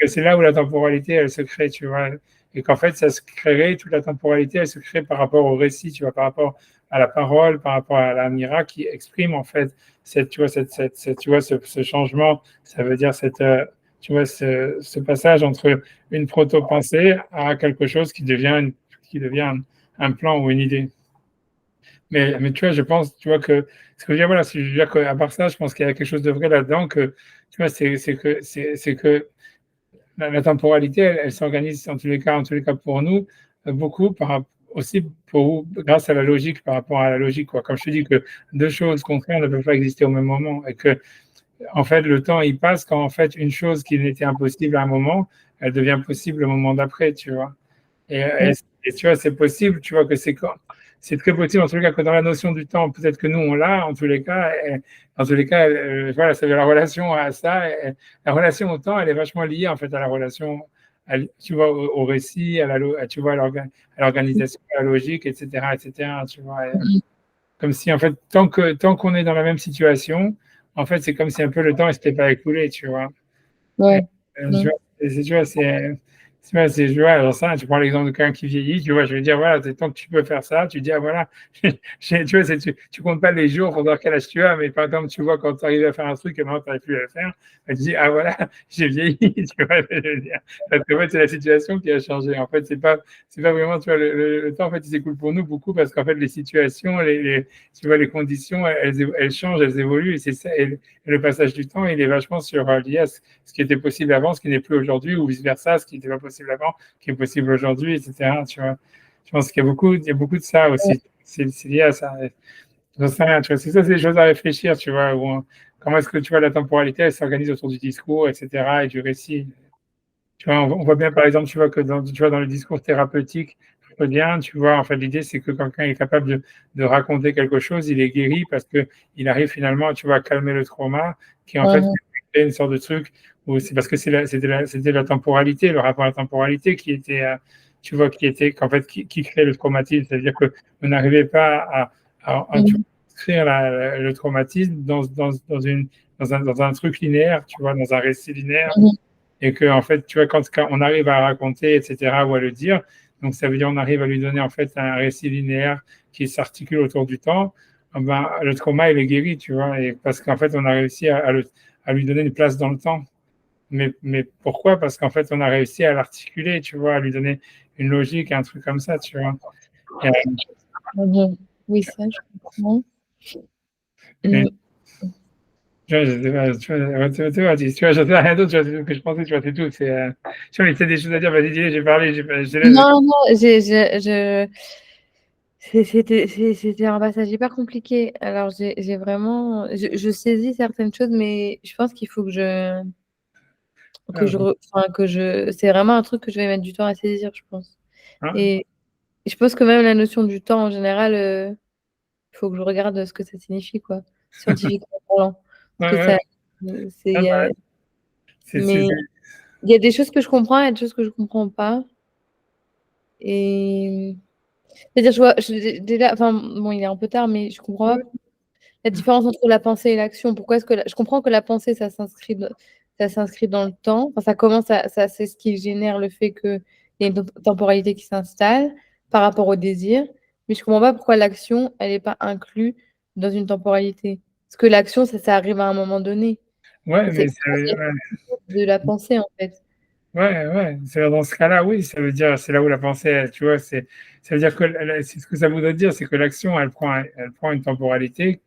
que c'est là où la temporalité, elle se crée, tu vois. Et qu'en fait, ça se crée, toute la temporalité, elle se crée par rapport au récit, tu vois, par rapport à la parole, par rapport à la mira qui exprime en fait tu vois, tu vois, ce changement. Ça veut dire tu vois, ce passage entre une proto-pensée à quelque chose qui devient un plan ou une idée. Mais tu vois, je pense, tu vois, que ce que je veux dire, voilà, je veux dire qu'à part ça, je pense qu'il y a quelque chose de vrai là-dedans, que tu vois, c'est que la temporalité, elle s'organise en tous les cas pour nous, beaucoup aussi grâce à la logique, par rapport à la logique, quoi. Comme je te dis que deux choses contraires ne peuvent pas exister au même moment et que en fait, le temps, il passe quand, en fait, une chose qui n'était impossible à un moment, elle devient possible le moment d'après, tu vois. Et tu vois, c'est possible, tu vois, que c'est très possible, en tous les cas, que dans la notion du temps, peut-être que nous, on l'a, en tous les cas, voilà, c'est la relation à ça, la relation au temps, elle est vachement liée, en fait, à la relation, tu vois, au récit, tu vois, à l'organisation, à la logique, etc., tu vois. Comme si, en fait, tant qu'on est dans la même situation, en fait, c'est comme si un peu le temps ne s'était pas écoulé, tu vois. Et, Ouais. tu Mmh. vois, tu vois, je vois, alors ça, tu prends l'exemple de quelqu'un qui vieillit, tu vois, je veux dire, voilà, tant que tu peux faire ça, tu dis, ah voilà, tu vois, tu comptes pas les jours pour voir quel âge tu as, mais par exemple, tu vois, quand tu arrives à faire un truc et maintenant tu n'arrives plus à le faire, tu dis, ah voilà, j'ai vieilli, tu vois, je veux dire. Parce qu'en fait, c'est la situation qui a changé. En fait, c'est pas vraiment, tu vois, le temps, en fait, il s'écoule pour nous beaucoup parce qu'en fait, les situations, tu vois, les conditions, elles changent, elles évoluent, et c'est ça, et le passage du temps, il est vachement lié à ce qui était possible avant, ce qui n'est plus aujourd'hui, ou vice-versa, ce qui n'était pas possible avant, qui est possible aujourd'hui, etc. Tu vois. Je pense il y a beaucoup de ça aussi. C'est lié à ça. J'en sais rien, tu vois. C'est ça, c'est des choses à réfléchir, tu vois. Comment est-ce que tu vois la temporalité, elle s'organise autour du discours, etc., et du récit. Tu vois, on voit bien, par exemple, tu vois, tu vois, dans le discours thérapeutique freudien, tu vois, en fait, l'idée, c'est que quand quelqu'un est capable de raconter quelque chose, il est guéri parce qu'il arrive finalement, tu vois, à calmer le trauma, qui en fait Mmh. est une sorte de truc où c'est parce que c'était la temporalité, le rapport à la temporalité qui était, tu vois, qu'en fait, qui crée le traumatisme. C'est-à-dire qu'on n'arrivait pas tu Mmh. vois, inscrire le traumatisme dans un truc linéaire, tu vois, dans un récit linéaire Mmh. et que en fait, tu vois, quand on arrive à raconter, etc., ou à le dire, donc ça veut dire on arrive à lui donner en fait un récit linéaire qui s'articule autour du temps, ben, le trauma il est guéri, tu vois, et parce qu'en fait on a réussi à lui donner une place dans le temps. Mais pourquoi? Parce qu'en fait on a réussi à l'articuler, tu vois, à lui donner une logique, un truc comme ça, tu vois. Et, Mmh. Oui, ça, je comprends. et, Mmh. tu vois, je sais pas, tu vois, je sais rien d'autre, tu vois, c'est ce que je pensais, tu vois, c'est tout. Tu vois, mais c'est des choses à dire, vas-y, dis, j'ai parlé, je laisse. Non, non, c'était un passage hyper compliqué. Alors j'ai vraiment je saisis certaines choses, mais je pense qu'il faut que Ah, je re enfin que je c'est vraiment un truc que je vais mettre du temps à saisir, je pense. hein, Et je pense que même la notion du temps en général, il faut que je regarde ce que ça signifie, quoi, scientifiquement parlant. Parce ouais, que ça, ouais, ah, c'est, bah, mais il y a des choses que je comprends, il y a des choses que je comprends pas. Et c'est-à-dire, je vois, déjà, enfin, bon, il est un peu tard, mais je comprends pas la différence entre la pensée et l'action. Pourquoi est-ce que je comprends que la pensée, ça s'inscrit dans le temps. Enfin, ça commence à ça c'est ce qui génère le fait qu'il y a une temporalité qui s'installe par rapport au désir. Mais je comprends pas pourquoi l'action, elle est pas inclue dans une temporalité. Parce que l'action, ça arrive à un moment donné. ouais, Ça, c'est mais ouais, de la pensée, en fait. ouais, c'est dans ce cas-là, oui, ça veut dire, c'est là où la pensée, tu vois, ça veut dire que, c'est ce que ça voudrait dire, c'est que l'action, elle prend une temporalité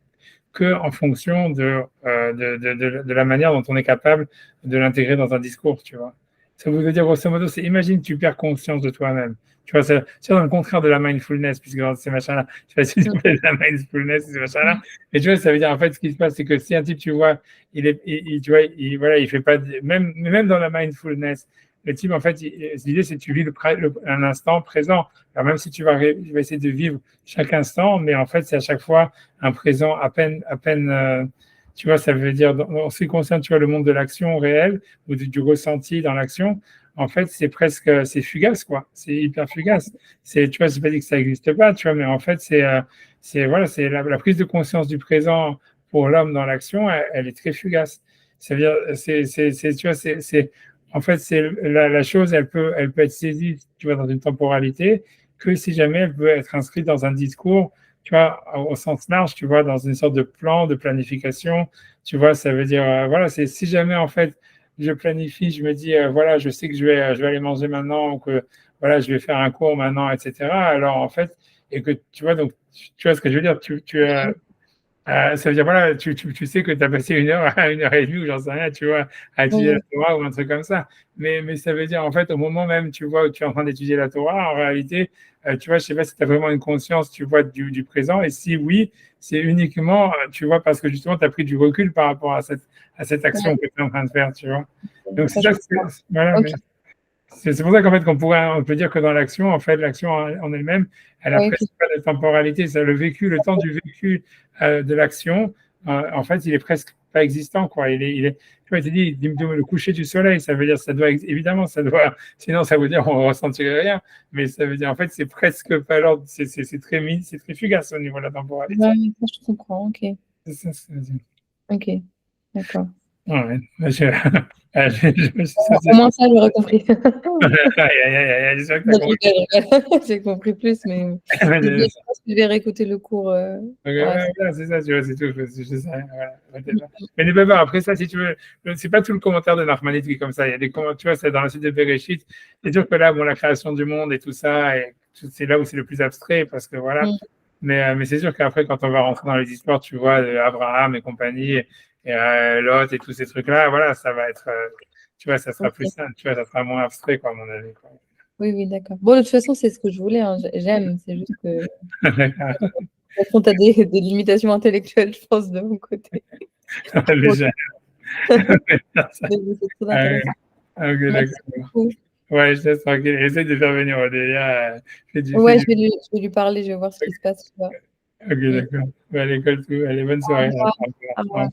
que en fonction de la manière dont on est capable de l'intégrer dans un discours, tu vois. Ça veut dire, grosso modo, c'est imagine que tu perds conscience de toi-même. Tu vois, c'est dans le contraire de la mindfulness, puisque dans ces machins-là, je sais pas si tu Mmh. connais la mindfulness, ces machins-là, mais tu vois, ça veut dire, en fait, ce qui se passe, c'est que si un type, tu vois, tu vois, voilà, il fait pas, même dans la mindfulness, le type, en fait, l'idée, c'est que tu vis un instant présent. Alors, même si tu vas essayer de vivre chaque instant, mais en fait, c'est à chaque fois un présent à peine tu vois, ça veut dire, en ce qui concerne, tu vois, le monde de l'action réelle ou du ressenti dans l'action, en fait, c'est fugace, quoi. C'est hyper fugace. Tu vois, c'est pas dit que ça n'existe pas, tu vois, mais en fait, voilà, c'est la prise de conscience du présent pour l'homme dans l'action, elle est très fugace. Ça veut dire, tu vois, en fait, la chose, elle peut être saisie, tu vois, dans une temporalité, que si jamais elle peut être inscrite dans un discours, tu vois, au sens large, tu vois, dans une sorte de plan, de planification, tu vois, ça veut dire, voilà, c'est si jamais, en fait, je planifie, je me dis, voilà, je sais que je vais aller manger maintenant, ou que, voilà, je vais faire un cours maintenant, etc. Alors, en fait, et que, tu vois, donc, tu vois ce que je veux dire, ça veut dire, voilà, tu sais que tu as passé 1 heure à 1 heure et demie, ou j'en sais rien, tu vois, à étudier la Oui, Torah ou un truc comme ça. Mais ça veut dire, en fait, au moment même, tu vois, où tu es en train d'étudier la Torah, en réalité, tu vois, je sais pas si tu as vraiment une conscience, tu vois, du présent. Et si oui, c'est uniquement, tu vois, parce que justement, tu as pris du recul par rapport à cette ouais, action que tu es en train de faire, tu vois. Donc, c'est ça, je ça, comprends. voilà, Ok, mais c'est pour ça qu'en fait, on peut dire que dans l'action, en fait, l'action en elle-même, elle a ouais, presque ok. pas de temporalité. Ça, le temps du vécu de l'action, en fait, il est presque pas existant, quoi. Tu vois, tu dis, le coucher du soleil, ça veut dire, évidemment, sinon ça veut dire on ressentirait rien, mais ça veut dire, en fait, c'est presque pas l'ordre, c'est très fugace au niveau de la temporalité. Ouais, ça, je comprends. Ok, C'est ça, ce que je veux dire. ok, d'accord. Ouais, je me suis Au senti. moins ça, j'aurais compris. Aïe, aïe, aïe, aïe, j'espère que t'as Non, compris. je rigole. J'ai compris plus, mais je pense que je vais réécouter le cours. Ok, Par la ouais, suite. voilà, c'est ça, tu vois, c'est tout. Je sais rien, voilà, whatever. Mais n'aie pas peur. Après ça, si tu veux, c'est pas tout le commentaire de Nachmanides qui est comme ça. Il y a des commentaires, tu vois, c'est dans la suite de Bereshit. C'est sûr que là, bon, la création du monde et tout ça, c'est là où c'est le plus abstrait, parce que voilà. Mm. Mais c'est sûr qu'après, quand on va rentrer dans les histoires, tu vois, d'Abraham et compagnie, et Lot et tous ces trucs-là, voilà, ça va être, tu vois, ça sera plus Ok. simple, tu vois, ça sera moins abstrait, quoi, à mon avis, quoi. Oui, oui, d'accord. Bon, de toute façon, c'est ce que je voulais, hein. J'aime, c'est juste que de D'accord. toute façon, tu as des limitations intellectuelles, je pense, de mon côté. Bon, Déjà. mais c'est très Ah, intéressant. ok, Merci d'accord. beaucoup. Ouais, je te laisse tranquille. Essaye de faire venir Odélia. Fais Ouais, du. je vais lui parler, je vais voir ce qui se passe, tu vois. Ok, Mm. d'accord. Ouais, à l'école, tout. Allez, bonne Au soirée. revoir. Au revoir. Au Au revoir. revoir.